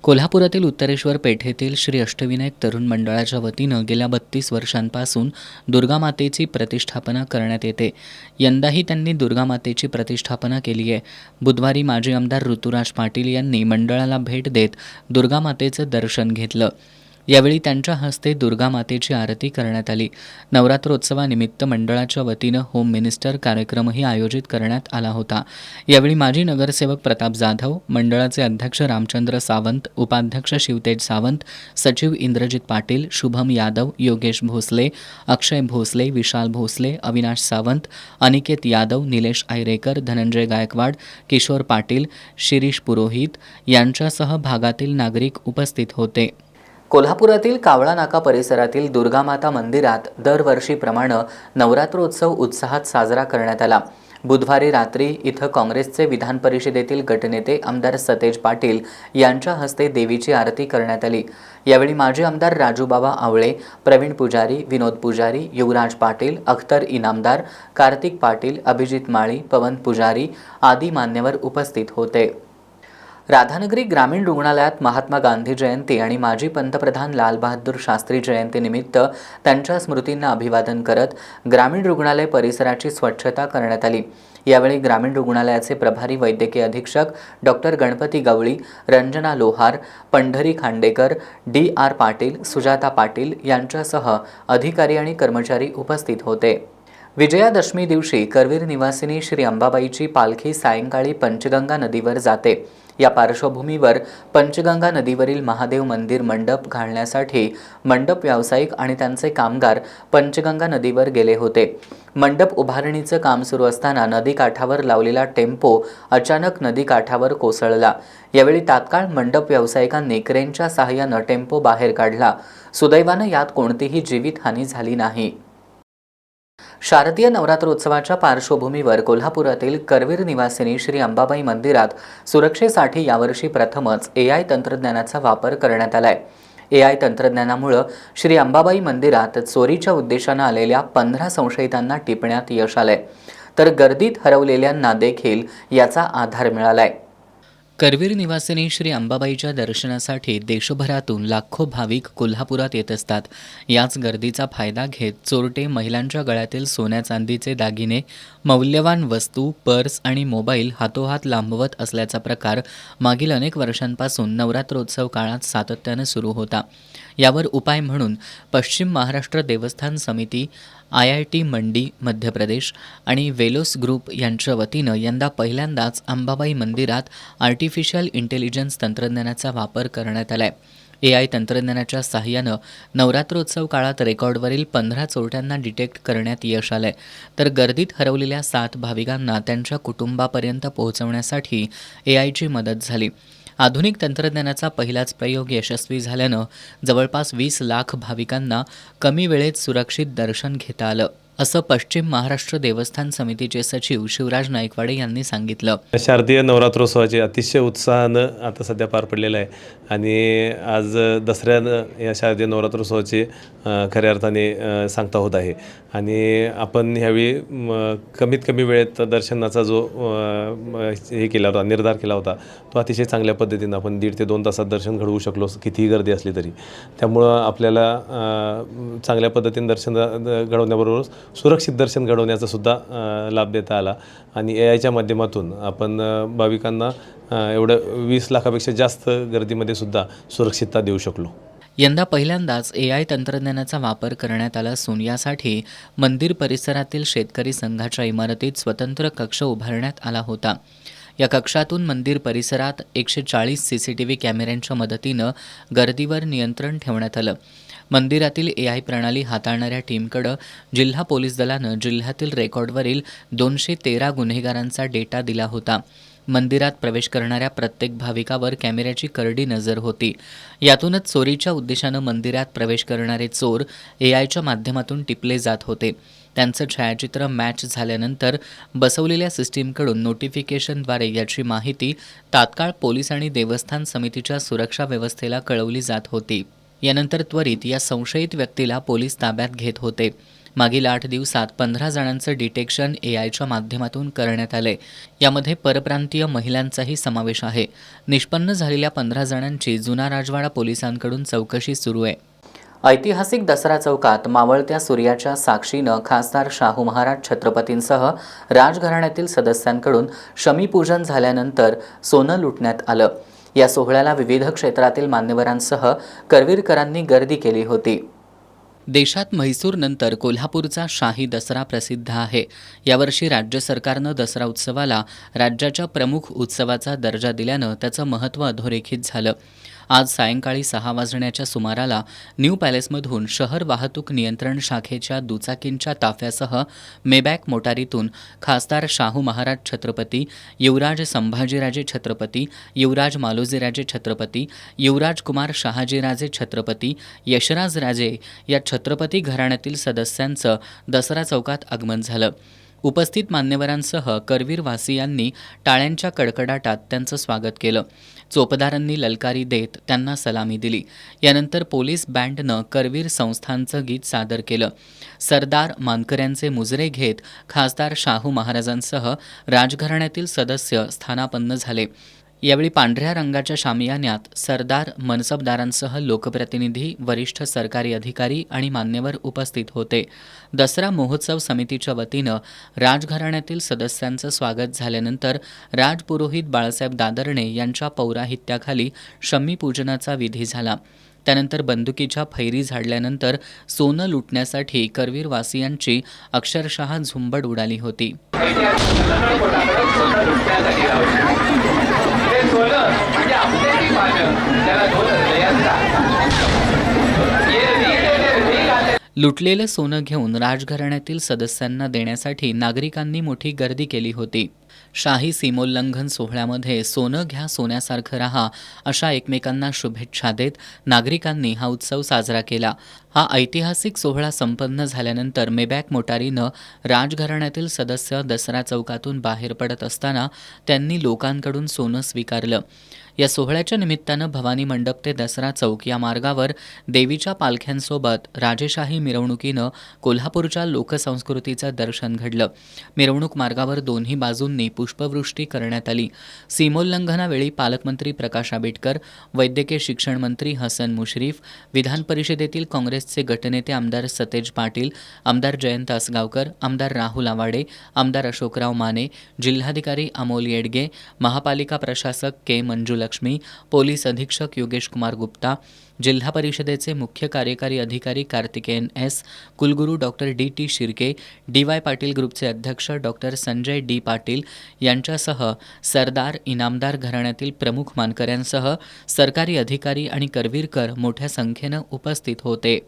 कोल्हापुरातील उत्तरेश्वर पेठेतील श्री अष्टविनायक तरुण मंडळाच्या वतीनं गेल्या 32 वर्षांपासून दुर्गामातेची प्रतिष्ठापना करण्यात येते. यंदाही त्यांनी दुर्गामातेची प्रतिष्ठापना केली आहे. बुधवारी माजी आमदार ऋतुराज पाटील यांनी मंडळाला भेट देत दुर्गामातेचं दर्शन घेतलं. यावेळी त्यांच्या हस्ते दुर्गा मातेची आरती करण्यात आली. नवरात्रोत्सवानिमित्त मंडळाच्या वतीनं होम मिनिस्टर कार्यक्रमही आयोजित करण्यात आला होता. यावेळी माजी नगरसेवक प्रताप जाधव, मंडळाचे अध्यक्ष रामचंद्र सावंत, उपाध्यक्ष शिवतेज सावंत, सचिव इंद्रजित पाटील, शुभम यादव, योगेश भोसले, अक्षय भोसले, विशाल भोसले, अविनाश सावंत, अनिकेत यादव, निलेश आयरेकर, धनंजय गायकवाड, किशोर पाटील, शिरीष पुरोहित यांच्यासह भागातील नागरिक उपस्थित होते. कोल्हापुरातील कावळा नाका परिसरातील दुर्गामाता मंदिरात दरवर्षीप्रमाणे नवरात्रोत्सव उत्साहात साजरा करण्यात आला. बुधवारी रात्री इथं काँग्रेसचे विधान परिषदेतील गटनेते आमदार सतेज पाटील यांच्या हस्ते देवीची आरती करण्यात आली. यावेळी माजी आमदार राजूबाबा आवळे, प्रवीण पुजारी, विनोद पुजारी, युवराज पाटील, अख्तर इनामदार, कार्तिक पाटील, अभिजित माळी, पवन पुजारी आदी मान्यवर उपस्थित होते. राधानगरी ग्रामीण रुग्णालयात महात्मा गांधी जयंती आणि माजी पंतप्रधान लालबहादूर शास्त्री जयंतीनिमित्त त्यांच्या स्मृतींना अभिवादन करत ग्रामीण रुग्णालय परिसराची स्वच्छता करण्यात आली. यावेळी ग्रामीण रुग्णालयाचे प्रभारी वैद्यकीय अधीक्षक डॉक्टर गणपती गवळी, रंजना लोहार, पंढरी खांडेकर, DR पाटील, सुजाता पाटील यांच्यासह अधिकारी आणि कर्मचारी उपस्थित होते. विजयादशमी दिवशी करवीर निवासिनी श्री अंबाबाईची पालखी सायंकाळी पंचगंगा नदीवर जाते. या पार्श्वभूमीवर पंचगंगा नदीवरील महादेव मंदिर मंडप घालण्यासाठी मंडप व्यावसायिक आणि त्यांचे कामगार पंचगंगा नदीवर गेले होते. मंडप उभारणीचं काम सुरू असताना नदीकाठावर लावलेला टेम्पो अचानक नदीकाठावर कोसळला. यावेळी तात्काळ मंडप व्यावसायिकांनी क्रेनच्या सहाय्यानं टेम्पो बाहेर काढला. सुदैवानं यात कोणतीही जीवितहानी झाली नाही. शारदीय नवरात्रोत्सवाच्या पार्श्वभूमीवर कोल्हापुरातील करवीर निवासिनी श्री अंबाबाई मंदिरात सुरक्षेसाठी यावर्षी प्रथमच AI तंत्रज्ञानाचा वापर करण्यात आलाय. AI तंत्रज्ञानामुळे श्री अंबाबाई मंदिरात चोरीच्या उद्देशानं आलेल्या 15 संशयितांना टिपण्यात यश आलंय, तर गर्दीत हरवलेल्यांना देखील याचा आधार मिळालाय. करवीर निवासिनी श्री अंबाबाईच्या दर्शनासाठी देशभरातून लाखो भाविक कोल्हापुरात येत असतात. याच गर्दीचा फायदा घेत चोरटे महिलांच्या गळ्यातील सोन्या चांदीचे दागिने, मौल्यवान वस्तू, पर्स आणि मोबाईल हातोहात लांबवत असल्याचा प्रकार मागील अनेक वर्षांपासून नवरात्रोत्सव काळात सातत्यानं सुरू होता. यावर उपाय म्हणून पश्चिम महाराष्ट्र देवस्थान समिती, IIT मंडी मध्य प्रदेश आणि वेलोस ग्रुप यांच्या वतीनं यंदा पहिल्यांदाच अंबाबाई मंदिरात आर्टिफिशियल इंटेलिजन्स तंत्रज्ञानाचा वापर करण्यात आलाय. AI तंत्रज्ञानाच्या सहाय्यानं नवरात्रोत्सव काळात रेकॉर्डवरील 15 चोरट्यांना डिटेक्ट करण्यात यश आलंय, तर गर्दीत हरवलेल्या 7 भाविकांना त्यांच्या कुटुंबापर्यंत पोहोचवण्यासाठी AIची मदत झाली. आधुनिक तंत्रज्ञानाचा पहिलाच प्रयोग यशस्वी झाल्यानं जवळपास 20 लाख भाविकांना कमी वेळेत सुरक्षित दर्शन घेता आलं, असं पश्चिम महाराष्ट्र देवस्थान समितीचे सचिव शिवराज नाईकवाडे यांनी सांगितलं. शारदीय नवरात्रोत्सवाचे अतिशय उत्साहानं आता सध्या पार पडलेलं आहे आणि आज दसऱ्यानं या शारदीय नवरात्रोत्सवाची खऱ्या अर्थाने सांगता होत आहे आणि आपण ह्यावेळी कमीत कमी वेळेत दर्शनाचा जो हे केला होता, निर्धार केला होता, तो अतिशय चांगल्या पद्धतीनं आपण 1.5 ते 2 तासात दर्शन घडवू शकलो, कितीही गर्दी असली तरी. त्यामुळं आपल्याला चांगल्या पद्धतीने दर्शन घडवण्याबरोबरच सुरक्षित दर्शन घडवण्याचा सुद्धा लाभ देता आला आणि AIच्या माध्यमातून आपण भाविकांना एवढं 20 लाखापेक्षा जास्त गर्दीमध्ये सुद्धा सुरक्षितता देऊ शकलो. यंदा पहिल्यांदाच AI तंत्रज्ञानाचा वापर करण्यात आला असून यासाठी मंदिर परिसरातील शेतकरी संघाच्या इमारतीत स्वतंत्र कक्ष उभारण्यात आला होता. या कक्षातून मंदिर परिसरात 140 CCTV कॅमेऱ्यांच्या मदतीनं गर्दीवर नियंत्रण ठेवण्यात आलं. मंदिरातील AI प्रणाली हाताळणाऱ्या टीमकडं जिल्हा पोलीस दलानं जिल्ह्यातील रेकॉर्डवरील 213 गुन्हेगारांचा डेटा दिला होता. मंदिरात प्रवेश करणाऱ्या प्रत्येक भाविकावर कॅमेऱ्याची करडी नजर होती. यातूनच चोरीच्या उद्देशानं मंदिरात प्रवेश करणारे चोर AIच्या माध्यमातून टिपले जात होते. त्यांचं छायाचित्र मॅच झाल्यानंतर बसवलेल्या सिस्टीमकडून नोटिफिकेशनद्वारे याची माहिती तात्काळ पोलीस आणि देवस्थान समितीच्या सुरक्षा व्यवस्थेला कळवली जात होती. यानंतर त्वरित या संशयित व्यक्तीला पोलीस ताब्यात घेत होते. मागील 8 दिवसात 15 जणांचं डिटेक्शन AIच्या माध्यमातून करण्यात आले. यामध्ये परप्रांतीय महिलांचाही समावेश आहे. निष्पन्न झालेल्या 15 जणांची जुना राजवाडा पोलिसांकडून चौकशी सुरू आहे. ऐतिहासिक दसरा चौकात मावळत्या सूर्याच्या साक्षीनं खासदार शाहू महाराज छत्रपतींसह राजघराण्यातील सदस्यांकडून शमीपूजन झाल्यानंतर सोनं लुटण्यात आलं. या सोहळ्याला विविध क्षेत्रातील मान्यवरांसह करवीरकरांनी गर्दी केली होती. देशात म्हैसूरनंतर कोल्हापूरचा शाही दसरा प्रसिद्ध आहे. यावर्षी राज्य सरकारनं दसरा उत्सवाला राज्याच्या प्रमुख उत्सवाचा दर्जा दिल्यानं त्याचं महत्त्व अधोरेखित झालं. आज सायंकाळी 6 वाजण्याच्या सुमाराला न्यू पॅलेसमधून शहर वाहतूक नियंत्रण शाखेच्या दुचाकींच्या ताफ्यासह मेबॅक मोटारीतून खासदार शाहू महाराज छत्रपती, युवराज संभाजीराजे छत्रपती, युवराज मालोजीराजे छत्रपती, युवराज कुमार शहाजीराजे छत्रपती, यशराज राजे या छत्रपती घराण्यातील सदस्यांचं दसरा चौकात आगमन झालं. उपस्थित मान्यवरांसह करवीरवासियांनी टाळ्यांच्या कडकडाटात त्यांचं स्वागत केलं. चोपदारांनी ललकारी देत त्यांना सलामी दिली. यानंतर पोलीस बँडनं करवीर संस्थांचं गीत सादर केलं. सरदार मानकऱ्यांचे मुजरे घेत खासदार शाहू महाराजांसह राजघराण्यातील सदस्य स्थानापन्न झाले. यावेळी पांढऱ्या रंगाच्या शामियान्यात सरदार, मनसबदारांसह लोकप्रतिनिधी, वरिष्ठ सरकारी अधिकारी आणि मान्यवर उपस्थित होते. दसरा महोत्सव समितीच्या वतीनं राजघराण्यातील सदस्यांचं स्वागत झाल्यानंतर राजपुरोहित बाळासाहेब दादरणे यांच्या पौराहित्याखाली शम्मीपूजनाचा विधी झाला. त्यानंतर बंदुकीच्या फैरी झाडल्यानंतर सोनं लुटण्यासाठी करवीरवासियांची अक्षरशः झुंबड उडाली होती. लुटलेलं सोनं घेऊन राजघराण्यातील सदस्यांना देण्यासाठी नागरिकांनी मोठी गर्दी केली होती. शाही सीमोल्लंघन सोहळ्यामध्ये सोनं घ्या सोन्यासारखं राहा अशा एकमेकांना शुभेच्छा देत नागरिकांनी हा उत्सव साजरा केला. हा ऐतिहासिक सोहळा संपन्न झाल्यानंतर मेबॅक मोटारीनं राजघराण्यातील सदस्य दसरा चौकातून बाहेर पडत असताना त्यांनी लोकांकडून सोनं स्वीकारलं. या सोहळ्याच्या निमित्तानं भवानी मंडप ते दसरा चौक या मार्गावर देवीच्या पालख्यांसोबत राजेशाही मिरवणुकीनं कोल्हापूरच्या लोकसंस्कृतीचं दर्शन घडलं. मिरवणूक मार्गावर दोन्ही बाजूंनी पुष्पवृष्टी करण्यात आली. सीमोल्लंघनावेळी पालकमंत्री प्रकाश आंबेडकर, वैद्यकीय शिक्षण मंत्री हसन मुश्रीफ, विधान परिषदेतील काँग्रेसचे गटनेते आमदार सतेज पाटील, आमदार जयंत आसगावकर, आमदार राहुल आवाडे, आमदार अशोकराव माने, जिल्हाधिकारी अमोल येडगे, महापालिका प्रशासक के मंजुलक्ष्मी, पोलीस अधीक्षक योगेश कुमार गुप्ता, जिल्हा परिषदेचे मुख्य कार्यकारी अधिकारी कार्तिकेयन एस, कुलगुरू doctor DT. Shirke, DY. Patil ग्रुपचे अध्यक्ष डॉक्टर संजय डी. पाटील यांच्यासह सरदार, इनामदार घराण्यातील प्रमुख मानकऱ्यांसह सरकारी अधिकारी आणि करवीरकर मोठ्या संख्येनं उपस्थित होते.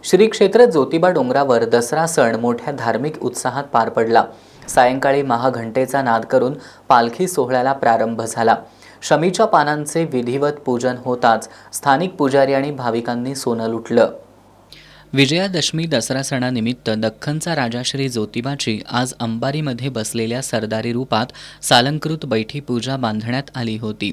श्री क्षेत्र ज्योतिबा डोंगरावर दसरा सण मोठ्या धार्मिक उत्साहात पार पडला. सायंकाळी महाघंटेचा नाद करून पालखी सोहळ्याला प्रारंभ झाला. शमीच्या पानांचे विधिवत पूजन होताच स्थानिक पुजारी आणि भाविकांनी सोनं लुटलं. विजयादशमी दसरा सणानिमित्त दख्खनचा राजा श्री ज्योतिबाची आज अंबारीमध्ये बसलेल्या सरदारी रूपात सालंकृत बैठी पूजा बांधण्यात आली होती.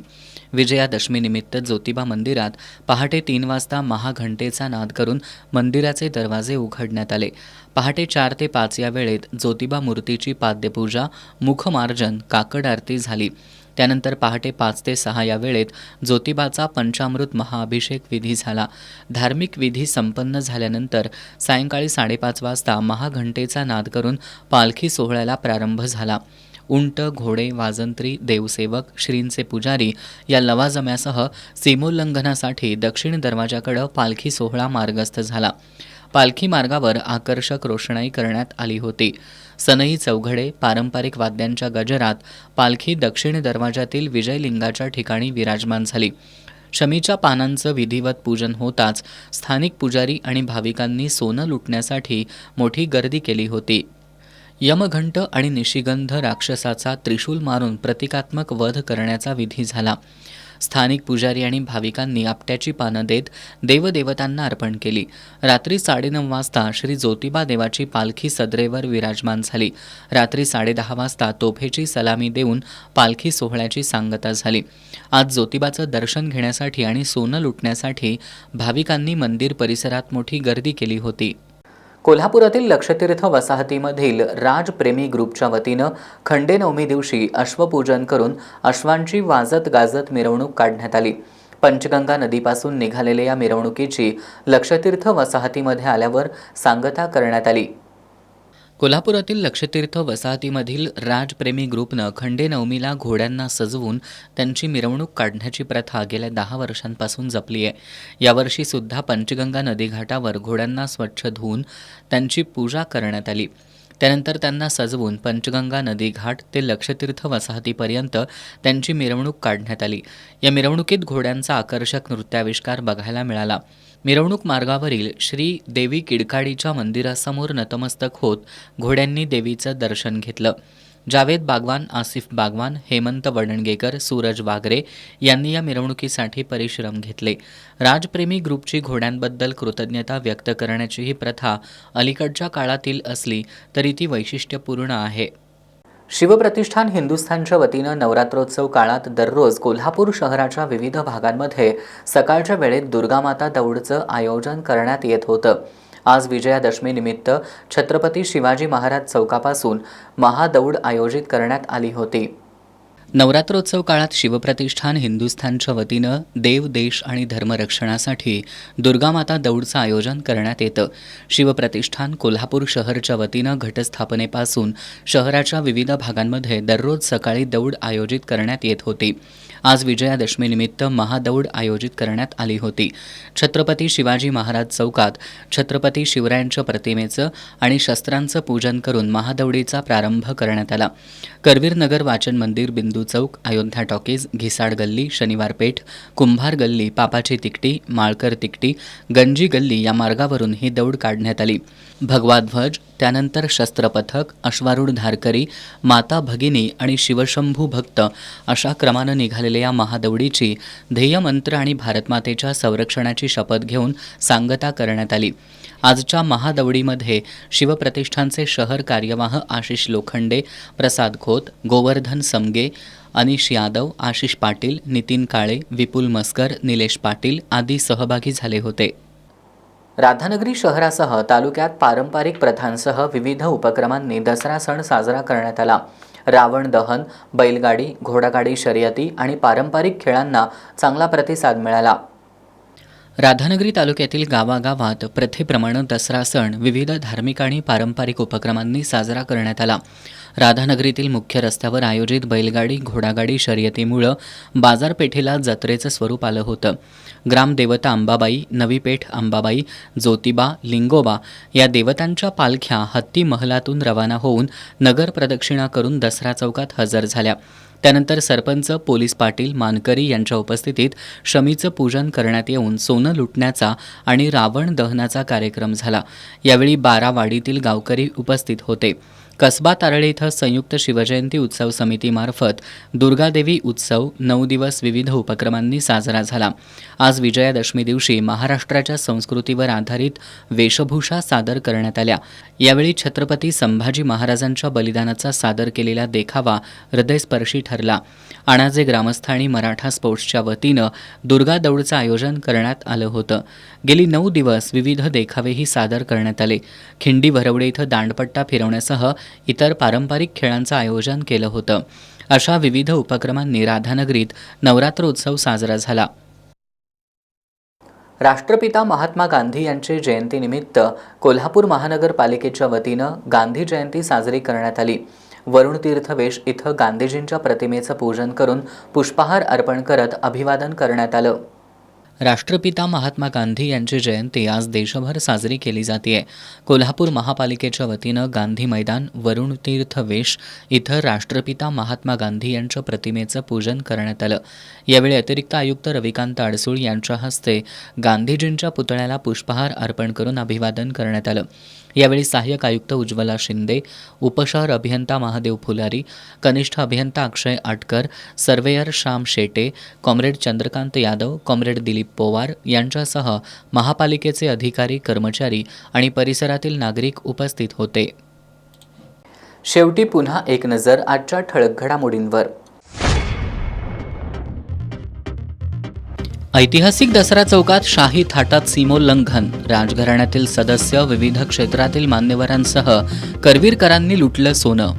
विजयादशमीनिमित्त ज्योतिबा मंदिरात पहाटे 3 वाजता महाघंटेचा नाद करून मंदिराचे दरवाजे उघडण्यात आले. पहाटे 4 ते 5 या वेळेत ज्योतिबा मूर्तीची पाद्यपूजा, मुखमार्जन, काकड आरती झाली. त्यानंतर पहाटे 5 ते 6 या वेळेत ज्योतिबाचा पंचामृत महाअभिषेक विधी झाला. धार्मिक विधी संपन्न झाल्यानंतर सायंकाळी 5:30 वाजता महाघंटेचा नाद करून पालखी सोहळ्याला प्रारंभ झाला. उंट, घोडे, वाजंत्री, देवसेवक, श्रींचे पुजारी या लवाजम्यासह सीमोल्लंघनासाठी दक्षिण दरवाजाकडे पालखी सोहळा मार्गस्थ झाला. पालखी मार्गावर आकर्षक रोषणाई करण्यात आली होती. सनई चौघडे, पारंपरिक वाद्यांच्या गजरात पालखी दक्षिण दरवाजातील विजयलिंगाच्या ठिकाणी विराजमान झाली. शमीच्या पानांचं विधिवत पूजन होताच स्थानिक पुजारी आणि भाविकांनी सोनं लुटण्यासाठी मोठी गर्दी केली होती. यमघंट आणि निशिगंध राक्षसाचा त्रिशूल मारून प्रतिकात्मक वध करण्याचा विधी झाला. स्थानिक पुजारी आणि भाविकांनी आपट्याची पानं देत देवदेवतांना अर्पण केली. रात्री 9:30 वाजता श्री ज्योतिबा देवाची पालखी सदरेवर विराजमान झाली. रात्री 10:30 वाजता तोफेची सलामी देऊन पालखी सोहळ्याची सांगता झाली. आज ज्योतिबाचं दर्शन घेण्यासाठी आणि सोनं लुटण्यासाठी भाविकांनी मंदिर परिसरात मोठी गर्दी केली होती. कोल्हापुरातील लक्षतीर्थ वसाहतीमधील राजप्रेमी ग्रुपच्या वतीनं खंडेनवमी दिवशी अश्वपूजन करून अश्वांची वाजत गाजत मिरवणूक काढण्यात आली. पंचगंगा नदीपासून निघालेल्या या मिरवणुकीची लक्षतीर्थ वसाहतीमध्ये आल्यावर सांगता करण्यात आली. कोल्हापुरातील लक्षतीर्थ वसाहतीमधील राजप्रेमी ग्रुपनं खंडे नवमीला घोड्यांना सजवून त्यांची मिरवणूक काढण्याची प्रथा गेल्या 10 वर्षांपासून जपली आहे. यावर्षीसुद्धा पंचगंगा नदीघाटावर घोड्यांना स्वच्छ धुवून त्यांची पूजा करण्यात आली. त्यानंतर त्यांना सजवून पंचगंगा नदीघाट ते लक्षतीर्थ वसाहतीपर्यंत त्यांची मिरवणूक काढण्यात आली. या मिरवणुकीत घोड्यांचा आकर्षक नृत्याविष्कार बघायला मिळाला. मिरवणूक मार्गावरील श्री देवी किडकाडीच्या मंदिरासमोर नतमस्तक होत घोड्यांनी देवीचं दर्शन घेतलं. जावेद बागवान, आसिफ बागवान, हेमंत वडणगेकर, सूरज वागरे यांनी या मिरवणुकीसाठी परिश्रम घेतले. राजप्रेमी ग्रुपची घोड्यांबद्दल कृतज्ञता व्यक्त करण्याची ही प्रथा अलीकडच्या काळातील असली तरी ती वैशिष्ट्यपूर्ण आहे. शिवप्रतिष्ठान हिंदुस्थानच्या वतीनं नवरात्रोत्सव काळात दररोज कोल्हापूर शहराच्या विविध भागांमध्ये सकाळच्या वेळेत दुर्गामाता दौडचं आयोजन करण्यात येत होतं. आज विजयादशमीनिमित्त छत्रपती शिवाजी महाराज चौकापासून महादौड आयोजित करण्यात आली होती. नवरात्रोत्सव काळात शिवप्रतिष्ठान हिंदुस्थानच्या वतीनं देव, देश आणि धर्मरक्षणासाठी दुर्गामाता दौडचं आयोजन करण्यात येतं. शिवप्रतिष्ठान कोल्हापूर शहरच्या वतीनं घटस्थापनेपासून शहराच्या विविध भागांमध्ये दररोज सकाळी दौड आयोजित करण्यात येत होती. आज विजयादशमीनिमित्त महादौड आयोजित करण्यात आली होती. छत्रपती शिवाजी महाराज चौकात छत्रपती शिवरायांच्या प्रतिमेचं आणि शस्त्रांचं पूजन करून महादौडीचा प्रारंभ करण्यात आला. करवीर नगर वाचन मंदिर, बिंदू चौक, अयोध्या टॉकीज, घिसाड गल्ली, शनिवार पेठ, कुंभार गल्ली, पापाची तिकटी, माळकर तिकटी, गंजी गल्ली या मार्गावरून ही दौड काढण्यात आली. भगवा ध्वज, त्यानंतर शस्त्रपथक, अश्वारूढ धारकरी, माता भगिनी आणि शिवशंभू भक्त अशा क्रमानं निघालेल्या या महादौडीची ध्येयमंत्र आणि भारतमातेच्या संरक्षणाची शपथ घेऊन सांगता करण्यात आली. आजच्या महादौडीमध्ये शिवप्रतिष्ठानचे शहर कार्यवाह आशिष लोखंडे, प्रसाद खोत, गोवर्धन समगे, अनिश यादव, आशिष पाटील, नितीन काळे, विपुल मस्कर, निलेश पाटील आदी सहभागी झाले होते. राधानगरी शहरासह तालुक्यात पारंपरिक प्रथांसह विविध उपक्रमांनी दसरा सण साजरा करण्यात आला. रावण दहन, बैलगाडी, घोडागाडी शर्यती आणि पारंपरिक खेळांना चांगला प्रतिसाद मिळाला. राधानगरी तालुक्यातील गावागावात प्रथेप्रमाणे दसरा सण विविध धार्मिक आणि पारंपरिक उपक्रमांनी साजरा करण्यात आला. राधानगरीतील मुख्य रस्त्यावर आयोजित बैलगाडी, घोडागाडी शर्यतीमुळं बाजारपेठेला जत्रेचं स्वरूप आलं होतं. ग्रामदेवता अंबाबाई, नवीपेठ अंबाबाई, ज्योतिबा, लिंगोबा या देवतांच्या पालख्या हत्ती महलातून रवाना होऊन नगर प्रदक्षिणा करून दसरा चौकात हजर झाल्या. त्यानंतर सरपंच, पोलीस पाटील, मानकरी यांच्या उपस्थितीत शमीचं पूजन करण्यात येऊन सोनं लुटण्याचा आणि रावण दहनाचा कार्यक्रम झाला. यावेळी 12 वाडीतील गावकरी उपस्थित होते. कसबा तारळे इथं संयुक्त शिवजयंती उत्सव समितीमार्फत दुर्गादेवी उत्सव 9 दिवस विविध उपक्रमांनी साजरा झाला. आज विजयादशमी दिवशी महाराष्ट्राच्या संस्कृतीवर आधारित वेशभूषा सादर करण्यात आल्या. यावेळी छत्रपती संभाजी महाराजांच्या बलिदानाचा सादर केलेला देखावा हृदयस्पर्शी ठरला. अणाजे ग्रामस्थ आणि मराठा स्पोर्ट्सच्या वतीनं दुर्गा दौडचं आयोजन करण्यात आलं होतं. गेली 9 दिवस विविध देखावेही सादर करण्यात आले. खिंडी भरवडे इथं दांडपट्टा फिरवण्यासह इतर पारंपरिक खेळांचं आयोजन केलं होतं. अशा विविध उपक्रमांनी राधानगरीत नवरात्रोत्सव साजरा झाला. राष्ट्रपिता महात्मा गांधी यांची जयंतीनिमित्त कोल्हापूर महानगरपालिकेच्या वतीनं गांधी जयंती साजरी करण्यात आली. वरुण तीर्थवेश इथं गांधीजींच्या प्रतिमेचं पूजन करून पुष्पहार अर्पण करत अभिवादन करण्यात आलं. राष्ट्रपिता महात्मा गांधी यांची जयंती आज देशभर साजरी केली जाते. कोल्हापूर महापालिकेच्या वतीनं गांधी मैदान, वरुण तीर्थवेश इथं राष्ट्रपिता महात्मा गांधी यांच्या प्रतिमेचं पूजन करण्यात आलं. यावेळी अतिरिक्त आयुक्त रविकांत अडसूळ यांच्या हस्ते गांधीजींच्या पुतळ्याला पुष्पहार अर्पण करून अभिवादन करण्यात आलं. यावेळी सहाय्यक आयुक्त उज्ज्वला शिंदे, उपशहर अभियंता महादेव फुलारी, कनिष्ठ अभियंता Akshay Atkar, surveyor Shyam Shete, comrade Chandrakant Yadav, comrade Dilip Powar यांच्यासह महापालिकेचे अधिकारी, कर्मचारी आणि परिसरातील नागरिक उपस्थित होते. शेवटी पुन्हा एक नजर आजच्या ठळक घडामोडींवर. ऐतिहासिक दसरा चौकात शाही थाटात सीमोल्लंघन, राजघराण्यातील सदस्य, विविध क्षेत्रातील मान्यवरांसह करवीरकरांनी लुटलं सोनं.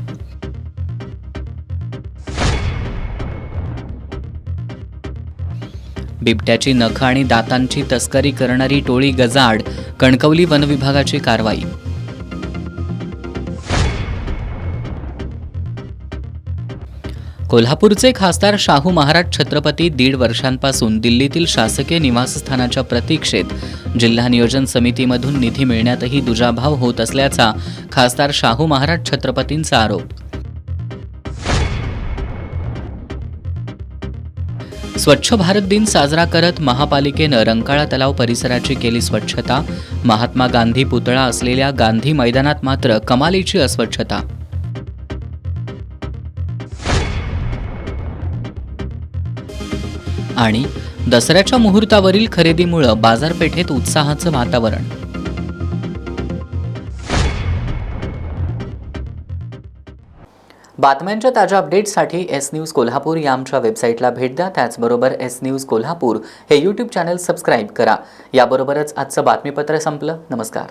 बिबट्याची नखं आणि दातांची तस्करी करणारी टोळी गजाआड, कणकवली वनविभागाची कारवाई. कोल्हापूरचे खासदार शाहू महाराज छत्रपती 1.5 वर्षांपासून दिल्लीतील शासकीय निवासस्थानाच्या प्रतीक्षेत जिल्हा नियोजन समितीमधून निधी मिळण्यातही दुजाभाव होत असल्याचा खासदार शाहू महाराज छत्रपतींचा आरोप. स्वच्छ भारत दिन साजरा करत महापालिकेनं रंकाळा तलाव परिसराची केली स्वच्छता. महात्मा गांधी पुतळा असलेल्या गांधी मैदानात मात्र कमालीची अस्वच्छता. आणि दसऱ्याच्या मुहूर्तावरील खरेदीमुळे बाजारपेठेत उत्साहाचं वातावरण. बातम्यांच्या ताज्या अपडेट्ससाठी एस न्यूज कोल्हापूर या आमच्या वेबसाईटला भेट द्या. त्याचबरोबर एस न्यूज कोल्हापूर हे यूट्यूब चॅनल सबस्क्राईब करा. याबरोबरच आजचं बातमीपत्र संपलं. नमस्कार.